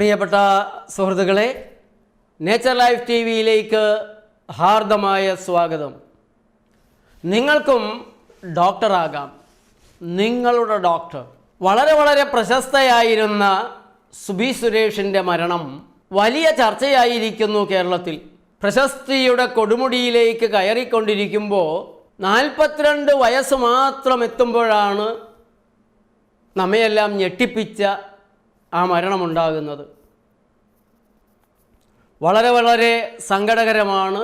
പ്രിയപ്പെട്ട സുഹൃത്തുക്കളെ, nature life T വിയിലേക്ക് ഹാർദമായ സ്വാഗതം. നിങ്ങൾക്കും ഡോക്ടറാകാം. നിങ്ങളുടെ ഡോക്ടർ. വളരെ പ്രശസ്തയായിരുന്ന സുബി സുരേഷിൻ്റെ മരണം വലിയ ചർച്ചയായിരിക്കുന്നു കേരളത്തിൽ. പ്രശസ്തിയുടെ കൊടുമുടിയിലേക്ക് കയറിക്കൊണ്ടിരിക്കുമ്പോൾ 42 വയസ്സ് മാത്രം എത്തുമ്പോഴാണ് നമ്മയെല്ലാം ഞെട്ടിപ്പിച്ച ആ മരണമുണ്ടാകുന്നത്. വളരെ സങ്കടകരമാണ്.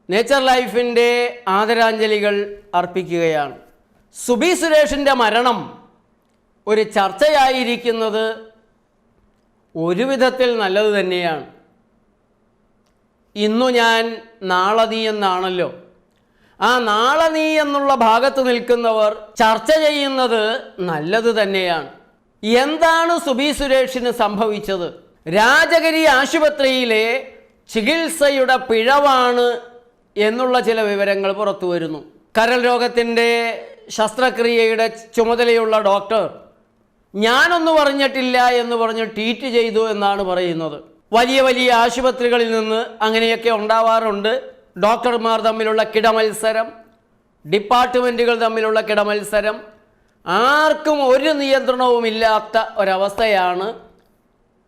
നേച്ചർ ലൈഫിൻ്റെ ആദരാഞ്ജലികൾ അർപ്പിക്കുകയാണ്. സുബി സുരേഷിൻ്റെ മരണം ഒരു ചർച്ചയായിരിക്കുന്നത് ഒരു വിധത്തിൽ നല്ലത് തന്നെയാണ്. ഇന്നു ഞാൻ നാളെ നീ എന്നാണല്ലോ. ആ നാളെ നീ എന്നുള്ള ഭാഗത്ത് നിൽക്കുന്നവർ ചർച്ച ചെയ്യുന്നത് നല്ലത് തന്നെയാണ്. എന്താണ് സുബി സുരേഷിന് സംഭവിച്ചത്? രാജഗിരി ആശുപത്രിയിലെ ചികിത്സയുടെ പിഴവാണ് എന്നുള്ള ചില വിവരങ്ങൾ പുറത്തു വരുന്നു. കരൾ രോഗത്തിൻ്റെ ശസ്ത്രക്രിയയുടെ ചുമതലയുള്ള ഡോക്ടർ ഞാനൊന്നും പറഞ്ഞിട്ടില്ല എന്ന് പറഞ്ഞ് ട്വീറ്റ് ചെയ്തു എന്നാണ് പറയുന്നത്. വലിയ ആശുപത്രികളിൽ നിന്ന് അങ്ങനെയൊക്കെ ഉണ്ടാവാറുണ്ട്. ഡോക്ടർമാർ തമ്മിലുള്ള കിടമത്സരം, ഡിപ്പാർട്ട്മെൻറ്റുകൾ തമ്മിലുള്ള കിടമത്സരം, ആർക്കും ഒരു നിയന്ത്രണവുമില്ലാത്ത ഒരവസ്ഥയാണ്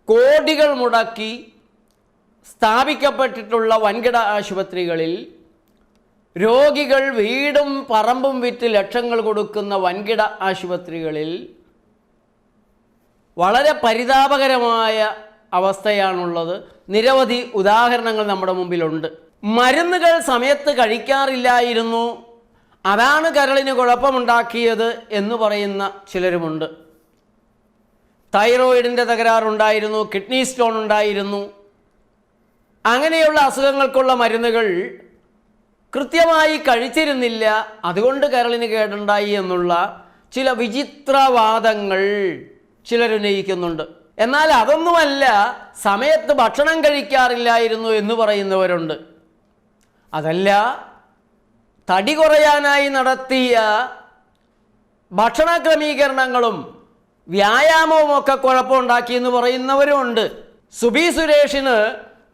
കോടികൾ മുടക്കി സ്ഥാപിക്കപ്പെട്ടിട്ടുള്ള വൻകിട ആശുപത്രികളിൽ. രോഗികൾ വീടും പറമ്പും വിറ്റ് ലക്ഷങ്ങൾ കൊടുക്കുന്ന വൻകിട ആശുപത്രികളിൽ വളരെ പരിതാപകരമായ അവസ്ഥയാണുള്ളത്. നിരവധി ഉദാഹരണങ്ങൾ നമ്മുടെ മുമ്പിലുണ്ട്. മരുന്നുകൾ സമയത്ത് കഴിക്കാറില്ലായിരുന്നു, അതാണ് കരളിന് കുഴപ്പമുണ്ടാക്കിയത് എന്ന് പറയുന്ന ചിലരുമുണ്ട്. തൈറോയിഡിൻ്റെ തകരാറുണ്ടായിരുന്നു, കിഡ്നി സ്റ്റോൺ ഉണ്ടായിരുന്നു. അങ്ങനെയുള്ള അസുഖങ്ങൾക്കുള്ള മരുന്നുകൾ കൃത്യമായി കഴിച്ചിരുന്നില്ല, അതുകൊണ്ട് കരളിന് കേടുണ്ടായി എന്നുള്ള ചില വിചിത്രവാദങ്ങൾ ചിലരുന്നയിക്കുന്നുണ്ട്. എന്നാൽ അതൊന്നുമല്ല, സമയത്ത് ഭക്ഷണം കഴിക്കാറില്ലായിരുന്നു എന്ന് പറയുന്നവരുണ്ട്. അതല്ല, തടി കുറയാനായി നടത്തിയ ഭക്ഷണ ക്രമീകരണങ്ങളും വ്യായാമവും ഒക്കെ കുഴപ്പമുണ്ടാക്കി എന്ന് പറയുന്നവരുമുണ്ട്. സുബി സുരേഷിന്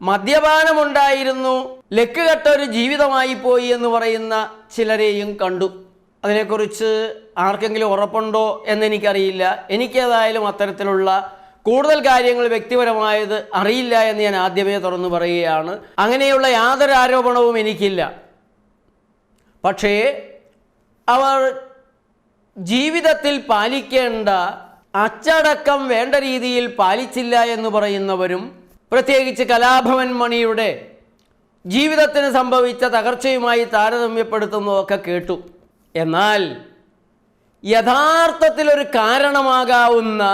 മദ്യപാനമുണ്ടായിരുന്നു, ലക്ക് കെട്ടൊരു ജീവിതമായി പോയി എന്ന് പറയുന്ന ചിലരെയും കണ്ടു. അതിനെക്കുറിച്ച് ആർക്കെങ്കിലും ഉറപ്പുണ്ടോ എന്നെനിക്കറിയില്ല. എനിക്കേതായാലും അത്തരത്തിലുള്ള കൂടുതൽ കാര്യങ്ങൾ വ്യക്തിപരമായത് അറിയില്ല എന്ന് ഞാൻ ആദ്യമേ തുറന്നു പറയുകയാണ്. അങ്ങനെയുള്ള യാതൊരു ആരോപണവും എനിക്കില്ല. പക്ഷേ അവർ ജീവിതത്തിൽ പാലിക്കേണ്ട അച്ചടക്കം വേണ്ട രീതിയിൽ പാലിച്ചില്ല എന്ന് പറയുന്നവരും, പ്രത്യേകിച്ച് കലാഭവൻ മണിയുടെ ജീവിതത്തിന് സംഭവിച്ച തകർച്ചയുമായി താരതമ്യപ്പെടുത്തുന്നതൊക്കെ കേട്ടു. എന്നാൽ യഥാർത്ഥത്തിലൊരു കാരണമാകാവുന്ന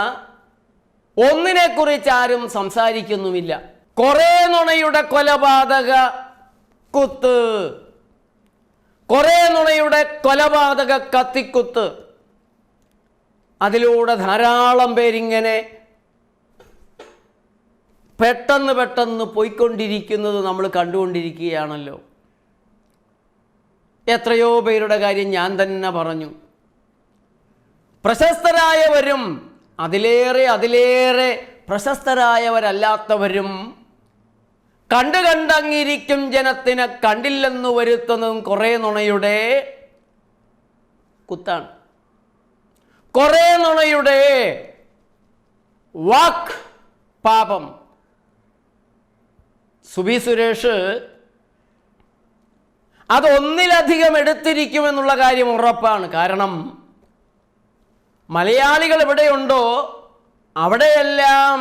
ഒന്നിനെക്കുറിച്ച് ആരും സംസാരിക്കുന്നുമില്ല. കുറേ നുണയുടെ കൊലപാതക കുത്ത്, കുറേ നുണയുടെ കൊലപാതക കത്തിക്കുത്ത്, അതിലൂടെ ധാരാളം പേരിങ്ങനെ പെട്ടെന്ന് പോയിക്കൊണ്ടിരിക്കുന്നത് നമ്മൾ കണ്ടുകൊണ്ടിരിക്കുകയാണല്ലോ. എത്രയോ പേരുടെ കാര്യം ഞാൻ തന്നെ പറഞ്ഞു. പ്രശസ്തരായവരും അതിലേറെ പ്രശസ്തരായവരല്ലാത്തവരും കണ്ടങ്ങിരിക്കും ജനത്തിനെ കണ്ടില്ലെന്ന് വരുത്തുന്നതും കുറേ നുണയുടെ കുത്താണ്. കുറേ നുണയുടെ വാക്ക് പാപം. സുബി സുരേഷ് അതൊന്നിലധികം എടുത്തിരിക്കുമെന്നുള്ള കാര്യം ഉറപ്പാണ്. കാരണം മലയാളികൾ എവിടെയുണ്ടോ അവിടെയെല്ലാം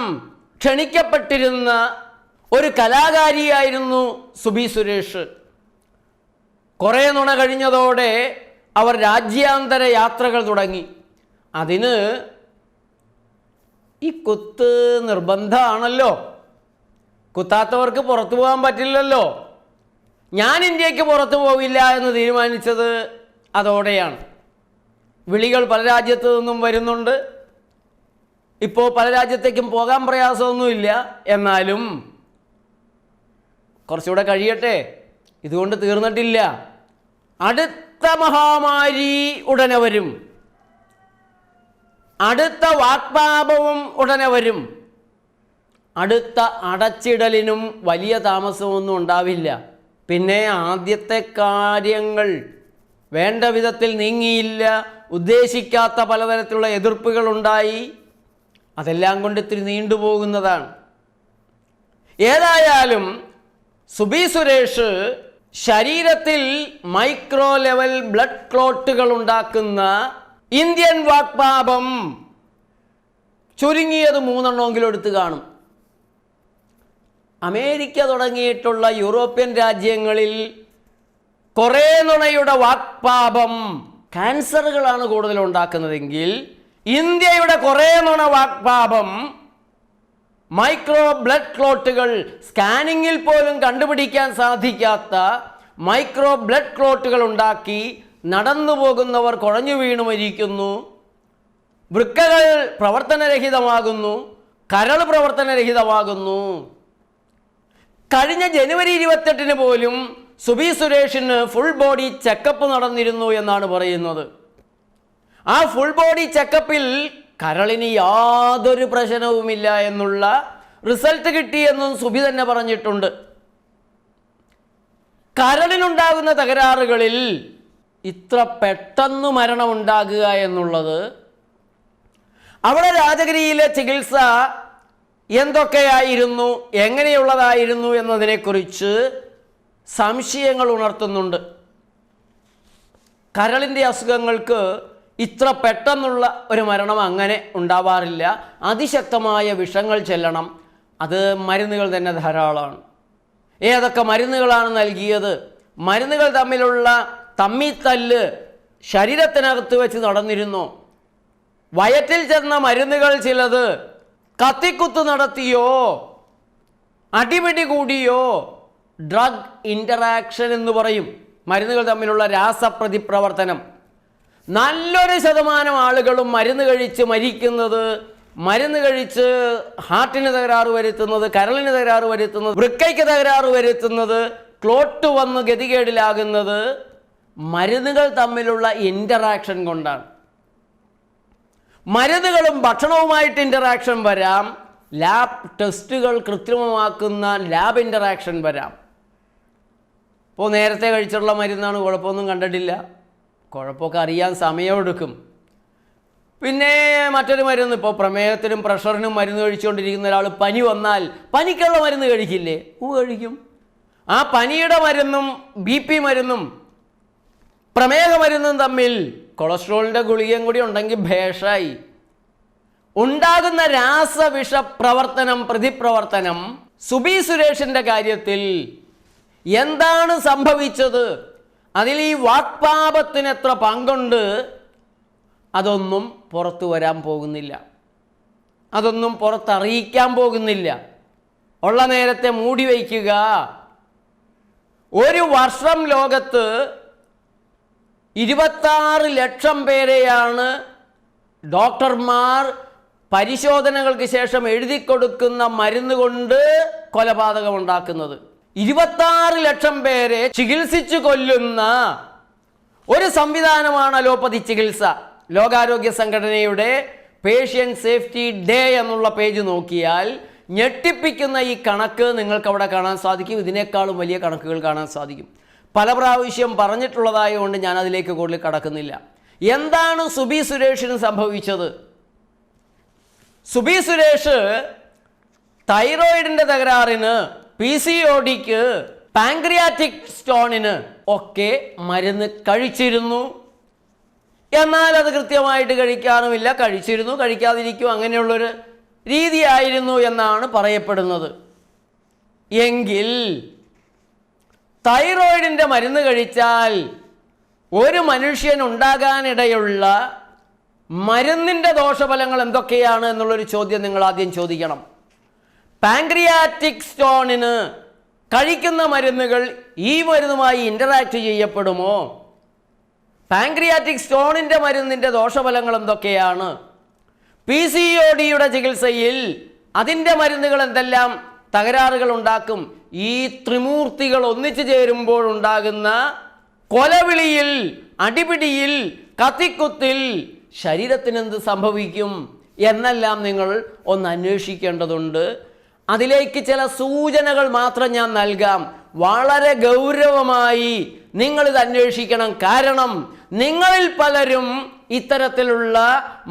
ക്ഷണിക്കപ്പെട്ടിരുന്ന ഒരു കലാകാരിയായിരുന്നു സുബി സുരേഷ്. കുറേ നുണ കഴിഞ്ഞതോടെ അവർ രാജ്യാന്തര യാത്രകൾ തുടങ്ങി. അതിന് ഈ കുത്ത് നിർബന്ധമാണല്ലോ. കുത്താത്തവർക്ക് പുറത്തു പോകാൻ പറ്റില്ലല്ലോ. ഞാൻ ഇന്ത്യക്ക് പുറത്തു പോവില്ല എന്ന് തീരുമാനിച്ചത് അതോടെയാണ്. വിളികൾ പല രാജ്യത്തു നിന്നും വരുന്നുണ്ട്. ഇപ്പോൾ പല രാജ്യത്തേക്കും പോകാൻ പ്രയാസമൊന്നുമില്ല. എന്നാലും കുറച്ചുകൂടെ കഴിയട്ടെ, ഇതുകൊണ്ട് തീർന്നിട്ടില്ല. അടുത്ത മഹാമാരി ഉടനെ വരും. അടുത്ത വാക്പാപവും ഉടനെ വരും. അടുത്ത അടച്ചിടലിനും വലിയ താമസമൊന്നും ഉണ്ടാവില്ല. പിന്നെ ആദ്യത്തെ കാര്യങ്ങൾ വേണ്ട വിധത്തിൽ നീങ്ങിയില്ല, ഉദ്ദേശിക്കാത്ത പലതരത്തിലുള്ള എതിർപ്പുകളുണ്ടായി, അതെല്ലാം കൊണ്ട് ഇത്തിരി നീണ്ടുപോകുന്നതാണ്. ഏതായാലും സുബി സുരേഷ് ശരീരത്തിൽ മൈക്രോ ലെവൽ ബ്ലഡ് ക്ലോട്ടുകൾ ഉണ്ടാക്കുന്ന ഇന്ത്യൻ വാക്പാപം ചുരുങ്ങിയത് 3 എടുത്ത് കാണും. അമേരിക്ക തുടങ്ങിയിട്ടുള്ള യൂറോപ്യൻ രാജ്യങ്ങളിൽ കുറേ നുണയുടെ വാക്പാപം ക്യാൻസറുകളാണ് കൂടുതൽ ഉണ്ടാക്കുന്നതെങ്കിൽ ഇന്ത്യയുടെ കുറേ നുണ വാക്പാപം മൈക്രോ ബ്ലഡ് ക്ലോട്ടുകൾ, സ്കാനിങ്ങിൽ പോലും കണ്ടുപിടിക്കാൻ സാധിക്കാത്ത മൈക്രോ ബ്ലഡ് ക്ലോട്ടുകൾ ഉണ്ടാക്കി നടന്നു പോകുന്നവർ കുഴഞ്ഞു വീണു മരിക്കുന്നു, വൃക്കകൾ പ്രവർത്തനരഹിതമാകുന്നു, കരൾ പ്രവർത്തനരഹിതമാകുന്നു. കഴിഞ്ഞ ജനുവരി 28 പോലും സുബി സുരേഷിന് ഫുൾ ബോഡി ചെക്കപ്പ് നടന്നിരുന്നു എന്നാണ് പറയുന്നത്. ആ ഫുൾ ബോഡി ചെക്കപ്പിൽ കരളിന് യാതൊരു പ്രശ്നവുമില്ല എന്നുള്ള റിസൾട്ട് കിട്ടിയെന്നും സുബി തന്നെ പറഞ്ഞിട്ടുണ്ട്. കരളിനുണ്ടാകുന്ന തകരാറുകളിൽ ഇത്ര പെട്ടെന്ന് മരണമുണ്ടാകുക എന്നുള്ളത്, അവിടെ രാജഗിരിയിലെ ചികിത്സ എന്തൊക്കെയായിരുന്നു, എങ്ങനെയുള്ളതായിരുന്നു എന്നതിനെക്കുറിച്ച് സംശയങ്ങൾ ഉണർത്തുന്നുണ്ട്. കരളിൻ്റെ അസുഖങ്ങൾക്ക് ഇത്ര പെട്ടെന്നുള്ള ഒരു മരണം അങ്ങനെ ഉണ്ടാവാറില്ല. അതിശക്തമായ വിഷങ്ങൾ ചെല്ലണം. അത് മരുന്നുകൾ തന്നെ ധാരാളമാണ്. ഏതൊക്കെ മരുന്നുകളാണ് നൽകിയത്? മരുന്നുകൾ തമ്മിലുള്ള തമ്മിത്തല്ല് ശരീരത്തിനകത്ത് വെച്ച് നടന്നിരുന്നു. വയറ്റിൽ ചെന്ന മരുന്നുകൾ ചിലത് കത്തിക്കുത്ത് നടത്തിയോ, അടിപിടി കൂടിയോ, ഡ്രഗ് ഇൻ്ററാക്ഷൻ എന്ന് പറയും, മരുന്നുകൾ തമ്മിലുള്ള രാസപ്രതിപ്രവർത്തനം. നല്ലൊരു ശതമാനം ആളുകളും മരുന്ന് കഴിച്ച് മരിക്കുന്നത്, മരുന്ന് കഴിച്ച് ഹാർട്ടിന് തകരാറ് വരുത്തുന്നത്, കരളിന് തകരാറ് വരുത്തുന്നത്, വൃക്കയ്ക്ക് തകരാറ് വരുത്തുന്നത്, ക്ലോട്ട് വന്ന് ഗതികേടിലാകുന്നത് മരുന്നുകൾ തമ്മിലുള്ള ഇൻ്ററാക്ഷൻ കൊണ്ടാണ്. മരുന്നുകളും ഭക്ഷണവുമായിട്ട് ഇൻ്ററാക്ഷൻ വരാം, ലാബ് ടെസ്റ്റുകൾ കൃത്രിമമാക്കുന്ന ലാബ് ഇൻ്ററാക്ഷൻ വരാം. ഇപ്പോൾ നേരത്തെ കഴിച്ചിട്ടുള്ള മരുന്നാണ്, കുഴപ്പമൊന്നും കണ്ടിട്ടില്ല, കുഴപ്പമൊക്കെ അറിയാൻ സമയമെടുക്കും. പിന്നെ മറ്റൊരു മരുന്ന്, ഇപ്പോൾ പ്രമേഹത്തിനും പ്രഷറിനും മരുന്ന് കഴിച്ചുകൊണ്ടിരിക്കുന്ന ഒരാൾ പനി വന്നാൽ പനിക്കുള്ള മരുന്ന് കഴിക്കില്ലേ? കഴിക്കും. ആ പനിയുടെ മരുന്നും BP മരുന്നും പ്രമേഹ മരുന്നും തമ്മിൽ കൊളസ്ട്രോളിൻ്റെ ഗുളികയും കൂടി ഉണ്ടെങ്കിൽ ഭേഷായി. ഉണ്ടാകുന്ന രാസവിഷ പ്രവർത്തനം, പ്രതിപ്രവർത്തനം സുബി സുരേഷിൻ്റെ കാര്യത്തിൽ എന്താണ് സംഭവിച്ചത്? അതിൽ ഈ വാക്പാപത്തിന് എത്ര പങ്കുണ്ട്? അതൊന്നും പുറത്തു വരാൻ പോകുന്നില്ല, അതൊന്നും പുറത്തറിയിക്കാൻ പോകുന്നില്ല. ഉള്ള നേരത്തെ മൂടി വയ്ക്കുക. ഒരു വർഷം ലോകത്ത് 26 ലക്ഷം പേരെയാണ് ഡോക്ടർമാർ പരിശോധനകൾക്ക് ശേഷം എഴുതി കൊടുക്കുന്ന മരുന്ന് കൊണ്ട് കൊലപാതകം ഉണ്ടാക്കുന്നത്. 26 ലക്ഷം പേരെ ചികിത്സിച്ചു കൊല്ലുന്ന ഒരു സംവിധാനമാണ് അലോപ്പതി ചികിത്സ. ലോകാരോഗ്യ സംഘടനയുടെ പേഷ്യൻ്റ് സേഫ്റ്റി ഡേ എന്നുള്ള പേജ് നോക്കിയാൽ ഞെട്ടിപ്പിക്കുന്ന ഈ കണക്ക് നിങ്ങൾക്കവിടെ കാണാൻ സാധിക്കും. ഇതിനേക്കാളും വലിയ കണക്കുകൾ കാണാൻ സാധിക്കും. പല പ്രാവശ്യം പറഞ്ഞിട്ടുള്ളതായതുകൊണ്ട് ഞാൻ അതിലേക്ക് കൂടുതൽ കടക്കുന്നില്ല. എന്താണ് സുബി സുരേഷിന് സംഭവിച്ചത്? സുബി സുരേഷ് തൈറോയിഡിൻ്റെ തകരാറിന്, PCODക്ക്, പാങ്ക്രിയാറ്റിക് സ്റ്റോണിന് ഒക്കെ മരുന്ന് കഴിച്ചിരുന്നു. എന്നാൽ അത് കൃത്യമായിട്ട് കഴിക്കാറുമില്ല, കഴിച്ചിരുന്നു, കഴിക്കാതിരിക്കും, അങ്ങനെയുള്ളൊരു രീതിയായിരുന്നു എന്നാണ് പറയപ്പെടുന്നത്. എങ്കിൽ തൈറോയിഡിൻ്റെ മരുന്ന് കഴിച്ചാൽ ഒരു മനുഷ്യനുണ്ടാകാനിടയുള്ള മരുന്നിൻ്റെ ദോഷഫലങ്ങൾ എന്തൊക്കെയാണ് എന്നുള്ളൊരു ചോദ്യം നിങ്ങൾ ആദ്യം ചോദിക്കണം. പാങ്ക്രിയാറ്റിക് സ്റ്റോണിന് കഴിക്കുന്ന മരുന്നുകൾ ഈ മരുന്നുമായി ഇൻ്ററാക്ട് ചെയ്യപ്പെടുമോ? പാങ്ക്രിയാറ്റിക് സ്റ്റോണിൻ്റെ മരുന്നിൻ്റെ ദോഷഫലങ്ങൾ എന്തൊക്കെയാണ്? PCODയുടെ ചികിത്സയിൽ അതിൻ്റെ മരുന്നുകൾ എന്തെല്ലാം തകരാറുകൾ ഉണ്ടാക്കും? ഈ ത്രിമൂർത്തികൾ ഒന്നിച്ചു ചേരുമ്പോഴുണ്ടാകുന്ന കൊലവിളിയിൽ, അടിപിടിയിൽ, കത്തിക്കുത്തിൽ ശരീരത്തിനെന്ത് സംഭവിക്കും എന്നെല്ലാം നിങ്ങൾ ഒന്ന് അന്വേഷിക്കേണ്ടതുണ്ട്. അതിലേക്ക് ചില സൂചനകൾ മാത്രം ഞാൻ നൽകാം. വളരെ ഗൗരവമായി നിങ്ങളിത് അന്വേഷിക്കണം. കാരണം നിങ്ങളിൽ പലരും ഇത്തരത്തിലുള്ള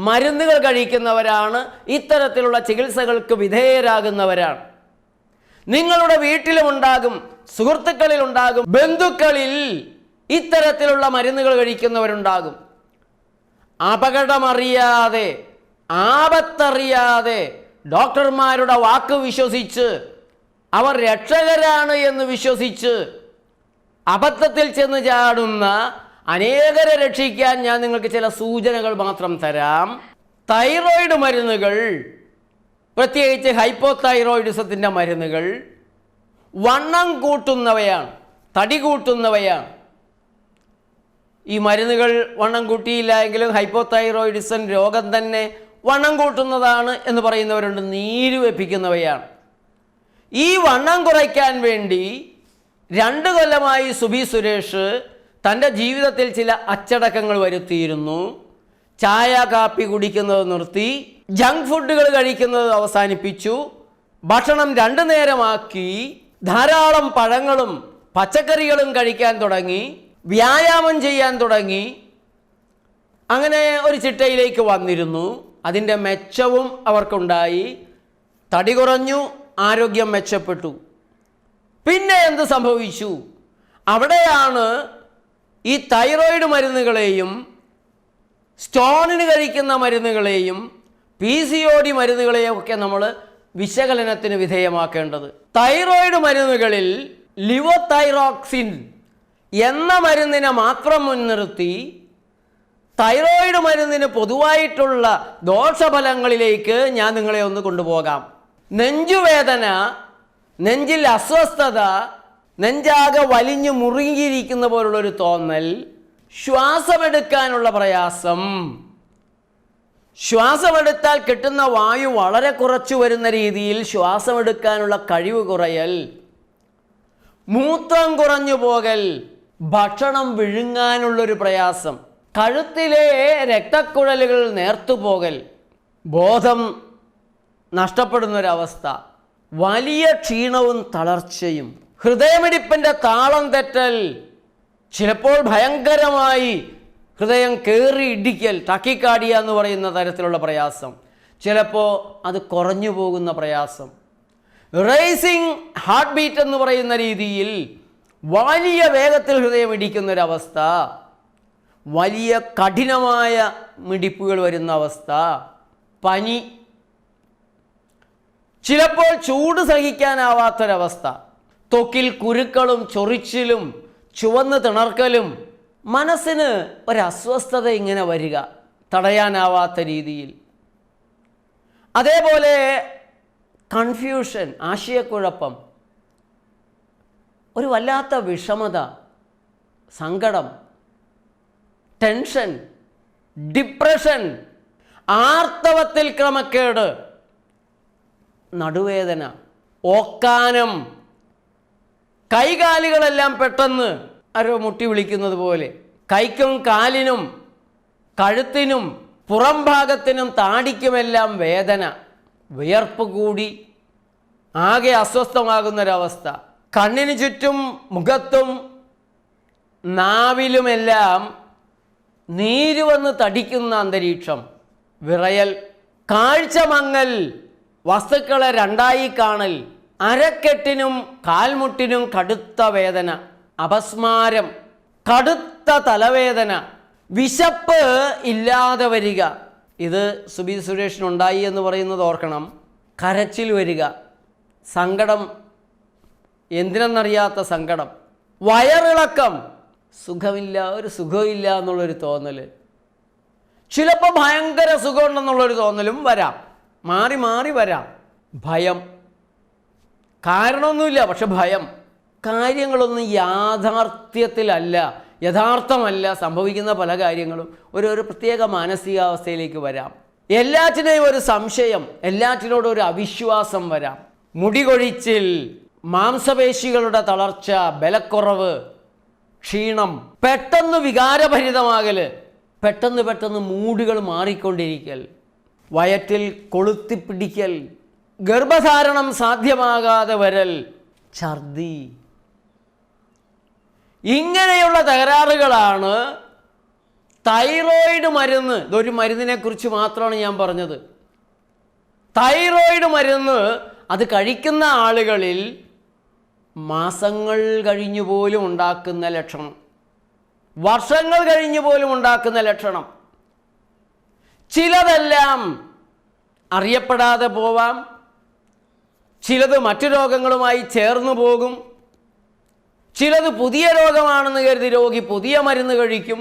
മരുന്നുകൾ കഴിക്കുന്നവരാണ്, ഇത്തരത്തിലുള്ള ചികിത്സകൾക്ക് വിധേയരാകുന്നവരാണ്. നിങ്ങളുടെ വീട്ടിലുമുണ്ടാകും, സുഹൃത്തുക്കളിലുണ്ടാകും, ബന്ധുക്കളിൽ ഇത്തരത്തിലുള്ള മരുന്നുകൾ കഴിക്കുന്നവരുണ്ടാകും. അപകടമറിയാതെ, ആപത്തറിയാതെ ഡോക്ടർമാരുടെ വാക്ക് വിശ്വസിച്ച്, അവർ രക്ഷകരാണ് എന്ന് വിശ്വസിച്ച് അബദ്ധത്തിൽ ചെന്ന് ചാടുന്ന അനേകരെ രക്ഷിക്കാൻ ഞാൻ നിങ്ങൾക്ക് ചില സൂചനകൾ മാത്രം തരാം. തൈറോയിഡ് മരുന്നുകൾ, പ്രത്യേകിച്ച് ഹൈപ്പോതൈറോയിഡിസത്തിൻ്റെ മരുന്നുകൾ വണ്ണം കൂട്ടുന്നവയാണ്, തടി കൂട്ടുന്നവയാണ്. ഈ മരുന്നുകൾ വണ്ണം കൂട്ടിയില്ല എങ്കിലും ഹൈപ്പോതൈറോയിഡിസം രോഗം തന്നെ വണ്ണം കൂട്ടുന്നതാണ് എന്ന് പറയുന്നവരുണ്ട്. നീര് വെപ്പിക്കുന്നവയാണ്. ഈ വണ്ണം കുറയ്ക്കാൻ വേണ്ടി 2 കൊല്ലമായി സുബി സുരേഷ് തൻ്റെ ജീവിതത്തിൽ ചില അച്ചടക്കങ്ങൾ വരുത്തിയിരുന്നു. ചായ കാപ്പി കുടിക്കുന്നത് നിർത്തി, ജങ്ക് ഫുഡുകൾ കഴിക്കുന്നത് അവസാനിപ്പിച്ചു, ഭക്ഷണം 2 നേരമാക്കി, ധാരാളം പഴങ്ങളും പച്ചക്കറികളും കഴിക്കാൻ തുടങ്ങി, വ്യായാമം ചെയ്യാൻ തുടങ്ങി. അങ്ങനെ ഒരു ചിട്ടയിലേക്ക് വന്നിരുന്നു. അതിൻ്റെ മെച്ചവും അവർക്കുണ്ടായി. തടി കുറഞ്ഞു, ആരോഗ്യം മെച്ചപ്പെട്ടു. പിന്നെ എന്ത് സംഭവിച്ചു? അവിടെയാണ് ഈ തൈറോയിഡ് മരുന്നുകളെയും സ്റ്റോണിന് കഴിക്കുന്ന മരുന്നുകളെയും PCOD മരുന്നുകളെയും ഒക്കെ നമ്മൾ വിശകലനത്തിന് വിധേയമാക്കേണ്ടത്. തൈറോയിഡ് മരുന്നുകളിൽ ലിവോതൈറോക്സിൻ എന്ന മരുന്നിനെ മാത്രം മുൻനിർത്തി തൈറോയിഡ് മരുന്നിന് പൊതുവായിട്ടുള്ള ദോഷഫലങ്ങളിലേക്ക് ഞാൻ നിങ്ങളെ ഒന്ന് കൊണ്ടുപോകാം. നെഞ്ചുവേദന, നെഞ്ചിൽ അസ്വസ്ഥത, നെഞ്ചാകെ വലിഞ്ഞു മുറുകിയിരിക്കുന്ന പോലുള്ളൊരു തോന്നൽ, ശ്വാസമെടുക്കാനുള്ള പ്രയാസം, ശ്വാസമെടുത്താൽ കിട്ടുന്ന വായു വളരെ കുറച്ചു വരുന്ന രീതിയിൽ ശ്വാസമെടുക്കാനുള്ള കഴിവ് കുറയൽ, മൂത്രം കുറഞ്ഞു പോകൽ, ഭക്ഷണം വിഴുങ്ങാനുള്ളൊരു പ്രയാസം, കഴുത്തിലെ രക്തക്കുഴലുകൾ നേർത്തുപോകൽ, ബോധം നഷ്ടപ്പെടുന്നൊരവസ്ഥ, വലിയ ക്ഷീണവും തളർച്ചയും, ഹൃദയമിടിപ്പിൻ്റെ താളം തെറ്റൽ, ചിലപ്പോൾ ഭയങ്കരമായി ഹൃദയം കയറി ഇടിക്കൽ, ടക്കിക്കാടിയ എന്ന് പറയുന്ന തരത്തിലുള്ള പ്രയാസം, ചിലപ്പോൾ അത് കുറഞ്ഞു പോകുന്ന പ്രയാസം, റേസിംഗ് ഹാർട്ട് ബീറ്റ് എന്ന് പറയുന്ന രീതിയിൽ വലിയ വേഗത്തിൽ ഹൃദയം ഇടിക്കുന്നൊരവസ്ഥ, വലിയ കഠിനമായ മിടിപ്പുകൾ വരുന്ന അവസ്ഥ, പനി, ചിലപ്പോൾ ചൂട് സഹിക്കാനാവാത്തൊരവസ്ഥ, ത്വക്കിൽ കുരുക്കളും ചൊറിച്ചിലും ചുവന്ന് തിണർക്കലും, മനസ്സിന് ഒരസ്വസ്ഥത ഇങ്ങനെ വരിക തടയാനാവാത്ത രീതിയിൽ. അതേപോലെ കൺഫ്യൂഷൻ, ആശയക്കുഴപ്പം, ഒരു വല്ലാത്ത വിഷമത, സങ്കടം, ടെൻഷൻ, ഡിപ്രഷൻ, ആർത്തവത്തിൽ ക്രമക്കേട്, നടുവേദന, ഓക്കാനം, കൈകാലുകളെല്ലാം പെട്ടെന്ന് ആരോ മുട്ടി വിളിക്കുന്നത് പോലെ, കൈക്കും കാലിനും കഴുത്തിനും പുറം ഭാഗത്തിനും താടിക്കുമെല്ലാം വേദന, വിയർപ്പ് കൂടി ആകെ അസ്വസ്ഥമാകുന്നൊരവസ്ഥ, കണ്ണിന് ചുറ്റും മുഖത്തും നാവിലുമെല്ലാം നീര് വന്ന് തടിക്കുന്ന അന്തരീക്ഷം, വിറയൽ, കാഴ്ച മങ്ങൽ, വസ്തുക്കളെ രണ്ടായി കാണൽ, അരക്കെട്ടിനും കാൽമുട്ടിനും കടുത്ത വേദന, അപസ്മാരം, കടുത്ത തലവേദന, വിശപ്പ് ഇല്ലാതെ വരിക. ഇത് സുബി സുരേഷിനുണ്ടായി എന്ന് പറയുന്നത് ഓർക്കണം. കരച്ചിൽ വരിക, സങ്കടം, എന്തിനെന്നറിയാത്ത സങ്കടം, വയറിളക്കം, സുഖമില്ല, ഒരു സുഖമില്ല എന്നുള്ളൊരു തോന്നൽ, ചിലപ്പോൾ ഭയങ്കര സുഖമുണ്ടെന്നുള്ളൊരു തോന്നലും വരാം, മാറി മാറി വരാം. ഭയം, കാരണമൊന്നുമില്ല, പക്ഷെ ഭയം. കാര്യങ്ങളൊന്നും യാഥാർത്ഥ്യത്തിലല്ല, യഥാർത്ഥമല്ല സംഭവിക്കുന്ന പല കാര്യങ്ങളും ഒരു പ്രത്യേക മാനസികാവസ്ഥയിലേക്ക് വരാം. എല്ലാറ്റിനെയും ഒരു സംശയം, എല്ലാറ്റിനോടും ഒരു അവിശ്വാസം വരാം. മുടി കൊഴിച്ചിൽ, മാംസപേശികളുടെ തളർച്ച, ബലക്കുറവ്, ക്ഷീണം, പെട്ടെന്ന് വികാരഭരിതമാകൽ, പെട്ടെന്ന് മൂടുകൾ മാറിക്കൊണ്ടിരിക്കൽ, വയറ്റിൽ കൊളുത്തിപ്പിടിക്കൽ, ഗർഭധാരണം സാധ്യമാകാതെ വരൽ, ഛർദി, ഇങ്ങനെയുള്ള തകരാറുകളാണ് തൈറോയിഡ് മരുന്ന്. ഇതൊരു മരുന്നിനെ കുറിച്ച് മാത്രമാണ് ഞാൻ പറഞ്ഞത്. തൈറോയിഡ് മരുന്ന് അത് കഴിക്കുന്ന ആളുകളിൽ മാസങ്ങൾ കഴിഞ്ഞു പോലും ഉണ്ടാക്കുന്ന ലക്ഷണം, വർഷങ്ങൾ കഴിഞ്ഞു പോലും ഉണ്ടാക്കുന്ന ലക്ഷണം. ചിലതെല്ലാം അറിയപ്പെടാതെ പോവാം, ചിലത് മറ്റു രോഗങ്ങളുമായി ചേർന്ന് പോകും, ചിലത് പുതിയ രോഗമാണെന്ന് കരുതി രോഗി പുതിയ മരുന്ന് കഴിക്കും.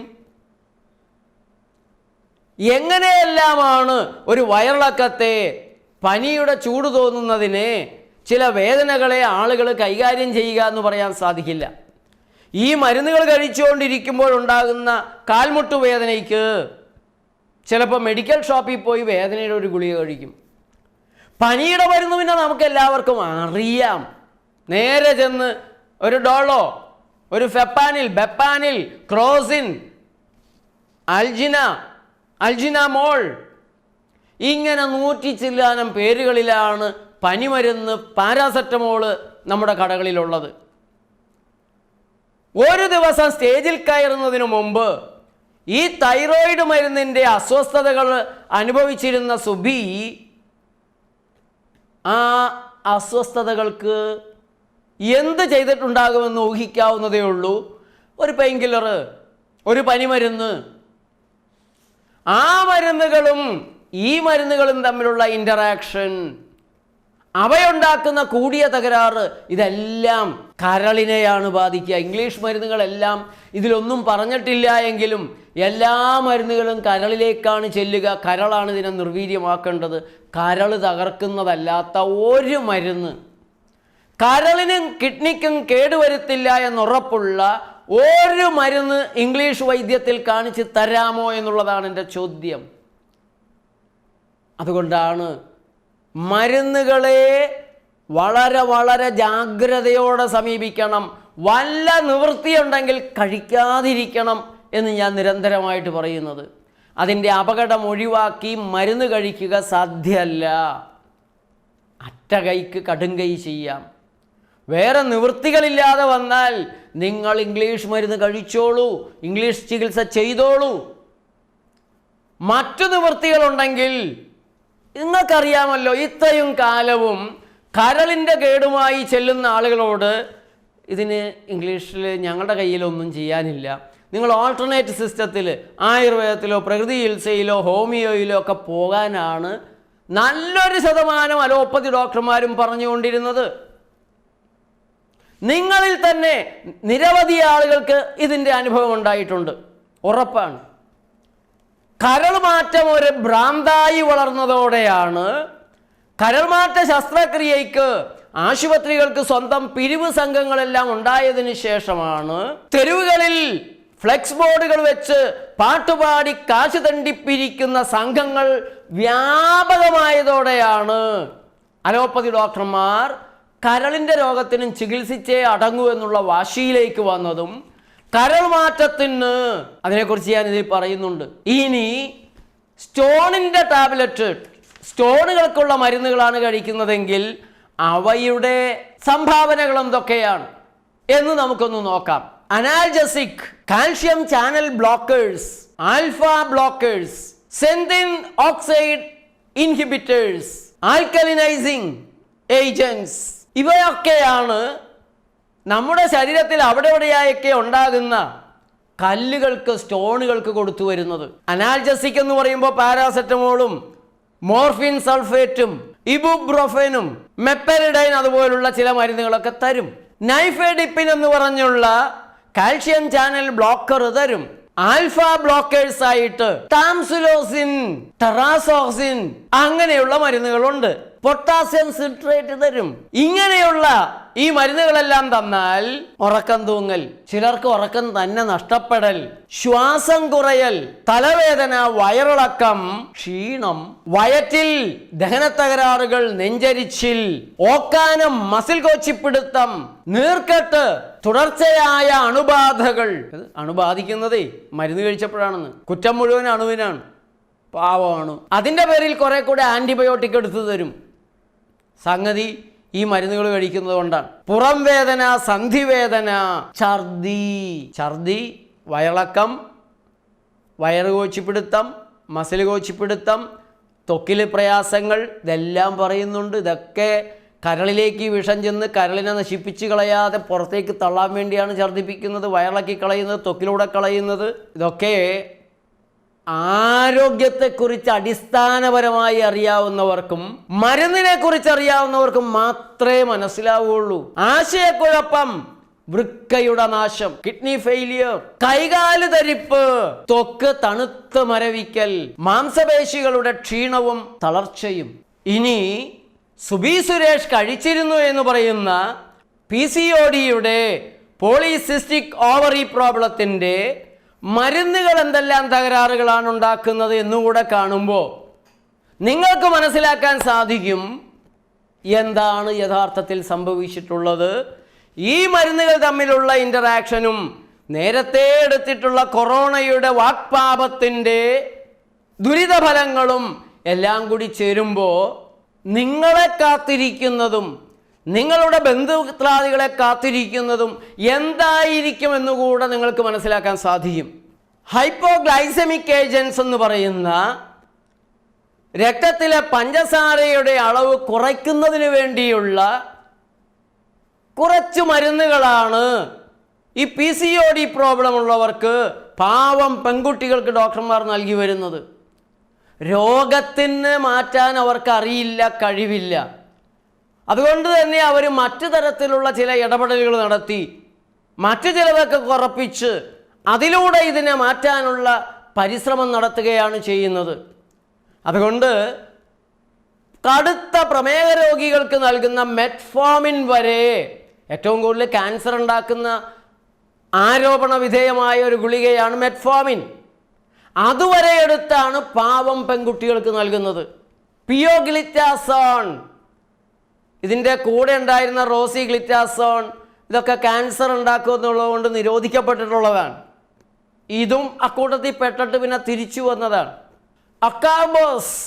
എങ്ങനെയെല്ലാമാണ് ഒരു വയറിളക്കത്തെ, പനിയുടെ ചൂട് തോന്നുന്നതിനെ, ചില വേദനകളെ ആളുകൾ കൈകാര്യം ചെയ്യുക എന്ന് പറയാൻ സാധിക്കില്ല. ഈ മരുന്നുകൾ കഴിച്ചുകൊണ്ടിരിക്കുമ്പോഴുണ്ടാകുന്ന കാൽമുട്ട് വേദനയ്ക്ക് ചിലപ്പോൾ മെഡിക്കൽ ഷോപ്പിൽ പോയി വേദനയുടെ ഒരു ഗുളിക കഴിക്കും. പനിയുടെ മരുന്ന് പിന്നെ നമുക്ക് എല്ലാവർക്കും അറിയാം. നേരെ ചെന്ന് ഒരു ഡോളോ, ഒരു ഫെപ്പാനിൽ, ബെപ്പാനിൽ, ക്രോസിൻ, അൽജിനാമോൾ, ഇങ്ങനെ 100 ചില്ലാനം പേരുകളിലാണ് പനിമരുന്ന്, പാരാസെറ്റമോള് നമ്മുടെ കടകളിലുള്ളത്. ഒരു ദിവസം സ്റ്റേജിൽ കയറുന്നതിന് മുമ്പ് ഈ തൈറോയിഡ് മരുന്നിൻ്റെ അസ്വസ്ഥതകൾ അനുഭവിച്ചിരുന്ന സുബി ആ അസ്വസ്ഥതകൾക്ക് എന്ത് ചെയ്തിട്ടുണ്ടാകുമെന്ന് ഊഹിക്കാവുന്നതേ ഉള്ളൂ. ഒരു പെയിൻ കില്ലർ, ഒരു പനിമരുന്ന്, ആ മരുന്നുകളും ഈ മരുന്നുകളും തമ്മിലുള്ള ഇൻ്ററാക്ഷൻ, അവയുണ്ടാക്കുന്ന കൂടിയ തകരാറ്, ഇതെല്ലാം കരളിനെയാണ് ബാധിക്കുക. ഇംഗ്ലീഷ് മരുന്നുകളെല്ലാം ഇതിലൊന്നും പറഞ്ഞിട്ടില്ല എങ്കിലും എല്ലാ മരുന്നുകളും കരളിലേക്കാണ് ചെല്ലുക. കരളാണ് ഇതിനെ നിർവീര്യമാക്കേണ്ടത്. കരൾ തകർക്കുന്നതല്ലാത്ത ഒരു മരുന്ന്, കരളിനും കിഡ്നിക്കും കേടുവരുത്തില്ല എന്നുറപ്പുള്ള ഒരു മരുന്ന് ഇംഗ്ലീഷ് വൈദ്യത്തിൽ കാണിച്ച് തരാമോ എന്നുള്ളതാണ് എൻ്റെ ചോദ്യം. അതുകൊണ്ടാണ് മരുന്നുകളെ വളരെ വളരെ ജാഗ്രതയോടെ സമീപിക്കണം. വല്ല നിവൃത്തിയുണ്ടെങ്കിൽ കഴിക്കാതിരിക്കണം എന്ന് ഞാൻ നിരന്തരമായിട്ട് പറയുന്നത്. അതിൻ്റെ അപകടം ഒഴിവാക്കി മരുന്ന് കഴിക്കുക സാധ്യമല്ല. അറ്റ കൈക്ക് കടുങ്കൈ ചെയ്യാം. വേറെ നിവൃത്തികളില്ലാതെ വന്നാൽ നിങ്ങൾ ഇംഗ്ലീഷ് മരുന്ന് കഴിച്ചോളൂ, ഇംഗ്ലീഷ് ചികിത്സ ചെയ്തോളൂ. മറ്റു നിവൃത്തികളുണ്ടെങ്കിൽ നിങ്ങൾക്കറിയാമല്ലോ, ഇത്രയും കാലവും കരളിൻ്റെ കേടുമായി ചെല്ലുന്ന ആളുകളോട് ഇതിന് ഇംഗ്ലീഷിൽ ഞങ്ങളുടെ കയ്യിലൊന്നും ചെയ്യാനില്ല, നിങ്ങൾ ഓൾട്ടർനേറ്റ് സിസ്റ്റത്തിൽ ആയുർവേദത്തിലോ പ്രകൃതി ചികിത്സയിലോ ഹോമിയോയിലോ ഒക്കെ പോകാനാണ് നല്ലൊരു ശതമാനം അലോപ്പതി ഡോക്ടർമാരും പറഞ്ഞുകൊണ്ടിരുന്നത്. നിങ്ങളിൽ തന്നെ നിരവധി ആളുകൾക്ക് ഇതിൻ്റെ അനുഭവം ഉണ്ടായിട്ടുണ്ട്, ഉറപ്പാണ്. കരൾ മാറ്റം ഒരു ഭ്രാന്തായി വളർന്നതോടെയാണ് കരൾമാറ്റ ശസ്ത്രക്രിയയ്ക്ക് ആശുപത്രികൾക്ക് സ്വന്തം പിരിവ് സംഘങ്ങളെല്ലാം ഉണ്ടായതിനു ശേഷമാണ് തെരുവുകളിൽ ഫ്ലെക്സ് ബോർഡുകൾ വെച്ച് പാട്ടുപാടി കാശ് തണ്ടിപ്പിരിക്കുന്ന സംഘങ്ങൾ വ്യാപകമായതോടെയാണ് അലോപ്പതി ഡോക്ടർമാർ കരളിൻ്റെ രോഗത്തിനും ചികിത്സിച്ചേ അടങ്ങൂ എന്നുള്ള വാശിയിലേക്ക് വന്നതും കരൾ മാറ്റത്തിന് അതിനെക്കുറിച്ച് ഞാൻ ഇതിൽ പറയുന്നുണ്ട്. ഇനി സ്റ്റോണിൻ്റെ ടാബ്ലറ്റ്, സ്റ്റോണുകൾക്കുള്ള മരുന്നുകളാണ് കഴിക്കുന്നതെങ്കിൽ അവയുടെ സംഭാവനകൾ എന്തൊക്കെയാണ് എന്ന് നമുക്കൊന്ന് നോക്കാം. Analgesic, calcium channel blockers, alpha blockers, xanthine oxide inhibitors, alkalinizing agents, ഇവയൊക്കെയാണ് നമ്മുടെ ശരീരത്തിൽ അവിടെ എവിടെയായൊക്കെ ഉണ്ടാകുന്ന കല്ലുകൾക്ക്, സ്റ്റോണുകൾക്ക് കൊടുത്തു വരുന്നത്. അനാൽജസിക് എന്ന് പറയുമ്പോൾ പാരാസെറ്റമോളും മോർഫിൻ സൾഫേറ്റും ഇബുബ്രൊഫനും മെപ്പരിഡൈൻ അതുപോലുള്ള ചില മരുന്നുകളൊക്കെ തരും. നൈഫെഡിപ്പിൻ എന്ന് പറഞ്ഞുള്ള കാൽഷ്യം ചാനൽ ബ്ലോക്കർ തരും. ആൽഫ ബ്ലോക്കേഴ്സ് ആയിട്ട് ടാംസുലോസിൻ, ടെറാസോക്സിൻ അങ്ങനെയുള്ള മരുന്നുകളുണ്ട്. പൊട്ടാസ്യം സിട്രേറ്റ് തരും. ഇങ്ങനെയുള്ള ഈ മരുന്നുകളെല്ലാം തന്നാൽ ഉറക്കം തൂങ്ങൽ, ചിലർക്ക് ഉറക്കം തന്നെ നഷ്ടപ്പെടൽ, ശ്വാസം കുറയൽ, തലവേദന, വയറിളക്കം, ക്ഷീണം, വയറ്റിൽ ദഹനത്തകരാറുകൾ, നെഞ്ചരിച്ചിൽ, ഓക്കാനം, മസിൽ കോച്ചിപ്പിടുത്തം, നീർക്കെട്ട്, തുടർച്ചയായ അണുബാധകൾ. അണുബാധിക്കുന്നതേ മരുന്ന് കഴിച്ചപ്പോഴാണെന്ന്. കുറ്റം മുഴുവൻ അണുവിനാണ്, പാവമാണ്. അതിൻ്റെ പേരിൽ കുറെ കൂടെ ആൻറ്റിബയോട്ടിക് എടുത്തു തരും. സംഗതി ഈ മരുന്നുകൾ കഴിക്കുന്നത് കൊണ്ടാണ്. പുറം വേദന, സന്ധിവേദന, ഛർദി, വയറിളക്കം, വയറ് കോച്ചിപ്പിടുത്തം, മസിൽ കോച്ചിപ്പിടുത്തം, ത്വക്കിൽ പ്രയാസങ്ങൾ, ഇതെല്ലാം പറയുന്നുണ്ട്. ഇതൊക്കെ കരളിലേക്ക് വിഷം ചെന്ന് കരളിനെ നശിപ്പിച്ച് കളയാതെ പുറത്തേക്ക് തള്ളാൻ വേണ്ടിയാണ് ഛർദ്ദിപ്പിക്കുന്നത്, വയറിളക്കി കളയുന്നത്, ത്വക്കിലൂടെ കളയുന്നത്. ഇതൊക്കെ ആരോഗ്യത്തെക്കുറിച്ച് അടിസ്ഥാനപരമായി അറിയാവുന്നവർക്കും മരുന്നിനെ കുറിച്ച് അറിയാവുന്നവർക്കും മാത്രമേ മനസ്സിലാവുകയുള്ളൂ. ആശയക്കുഴപ്പം, വൃക്കയുടെ നാശം, കിഡ്നി ഫെയിലിയർ, കൈകാല് തരിപ്പ്, ത്വക്ക് തണുത്ത് മരവിക്കൽ, മാംസപേശികളുടെ ക്ഷീണവും തളർച്ചയും. ഇനി സുബി സുരേഷ് കഴിച്ചിരുന്നു എന്ന് പറയുന്ന PCOD-യുടെ പോളിസിസ്റ്റിക് ഓവറി പ്രോബ്ലത്തിൻ്റെ മരുന്നുകൾ എന്തെല്ലാം തകരാറുകളാണ് ഉണ്ടാക്കുന്നത് എന്നുകൂടെ കാണുമ്പോൾ നിങ്ങൾക്ക് മനസ്സിലാക്കാൻ സാധിക്കും എന്താണ് യഥാർത്ഥത്തിൽ സംഭവിച്ചിട്ടുള്ളത്. ഈ മരുന്നുകൾ തമ്മിലുള്ള ഇൻ്ററാക്ഷനും നേരത്തെ എടുത്തിട്ടുള്ള കൊറോണയുടെ വാക്പാപത്തിൻ്റെ ദുരിതഫലങ്ങളും എല്ലാം കൂടി ചേരുമ്പോൾ നിങ്ങളെ കാത്തിരിക്കുന്നതും നിങ്ങളുടെ ബന്ധുമിത്രാദികളെ കാത്തിരിക്കുന്നതും എന്തായിരിക്കുമെന്നുകൂടെ നിങ്ങൾക്ക് മനസ്സിലാക്കാൻ സാധിക്കും. ഹൈപ്പോഗ്ലൈസമിക് ഏജൻസ് എന്ന് പറയുന്ന രക്തത്തിലെ പഞ്ചസാരയുടെ അളവ് കുറയ്ക്കുന്നതിന് വേണ്ടിയുള്ള കുറച്ച് മരുന്നുകളാണ് ഈ PCOD പ്രോബ്ലം ഉള്ളവർക്ക്, പാവം പെൺകുട്ടികൾക്ക് ഡോക്ടർമാർ നൽകി വരുന്നത്. രോഗത്തിന് മാറ്റാൻ അവർക്ക് അറിയില്ല, കഴിവില്ല. അതുകൊണ്ട് തന്നെ അവർ മറ്റു തരത്തിലുള്ള ചില ഇടപെടലുകൾ നടത്തി മറ്റു ചിലതൊക്കെ കുറപ്പിച്ച് അതിലൂടെ ഇതിനെ മാറ്റാനുള്ള പരിശ്രമം നടത്തുകയാണ് ചെയ്യുന്നത്. അതുകൊണ്ട് കടുത്ത പ്രമേഹ രോഗികൾക്ക് നൽകുന്ന മെറ്റ്ഫോമിൻ വരെ, ഏറ്റവും കൂടുതൽ ക്യാൻസർ ഉണ്ടാക്കുന്ന ആരോപണ വിധേയമായ ഒരു ഗുളികയാണ് മെറ്റ്ഫോമിൻ, അതുവരെ എടുത്താണ് പാവം പെൺകുട്ടികൾക്ക് നൽകുന്നത്. പിയോഗ്ലിറ്റാസോൺ, ഇതിൻ്റെ കൂടെ ഉണ്ടായിരുന്ന റോസിഗ്ലിറ്റാസോൺ, ഇതൊക്കെ ക്യാൻസർ ഉണ്ടാക്കുമെന്നുള്ളത് കൊണ്ട് നിരോധിക്കപ്പെട്ടിട്ടുള്ളതാണ്. ഇതും അക്കൂട്ടത്തിൽ പെട്ടിട്ട് പിന്നെ തിരിച്ചു വന്നതാണ്. അക്കാർബോസ്,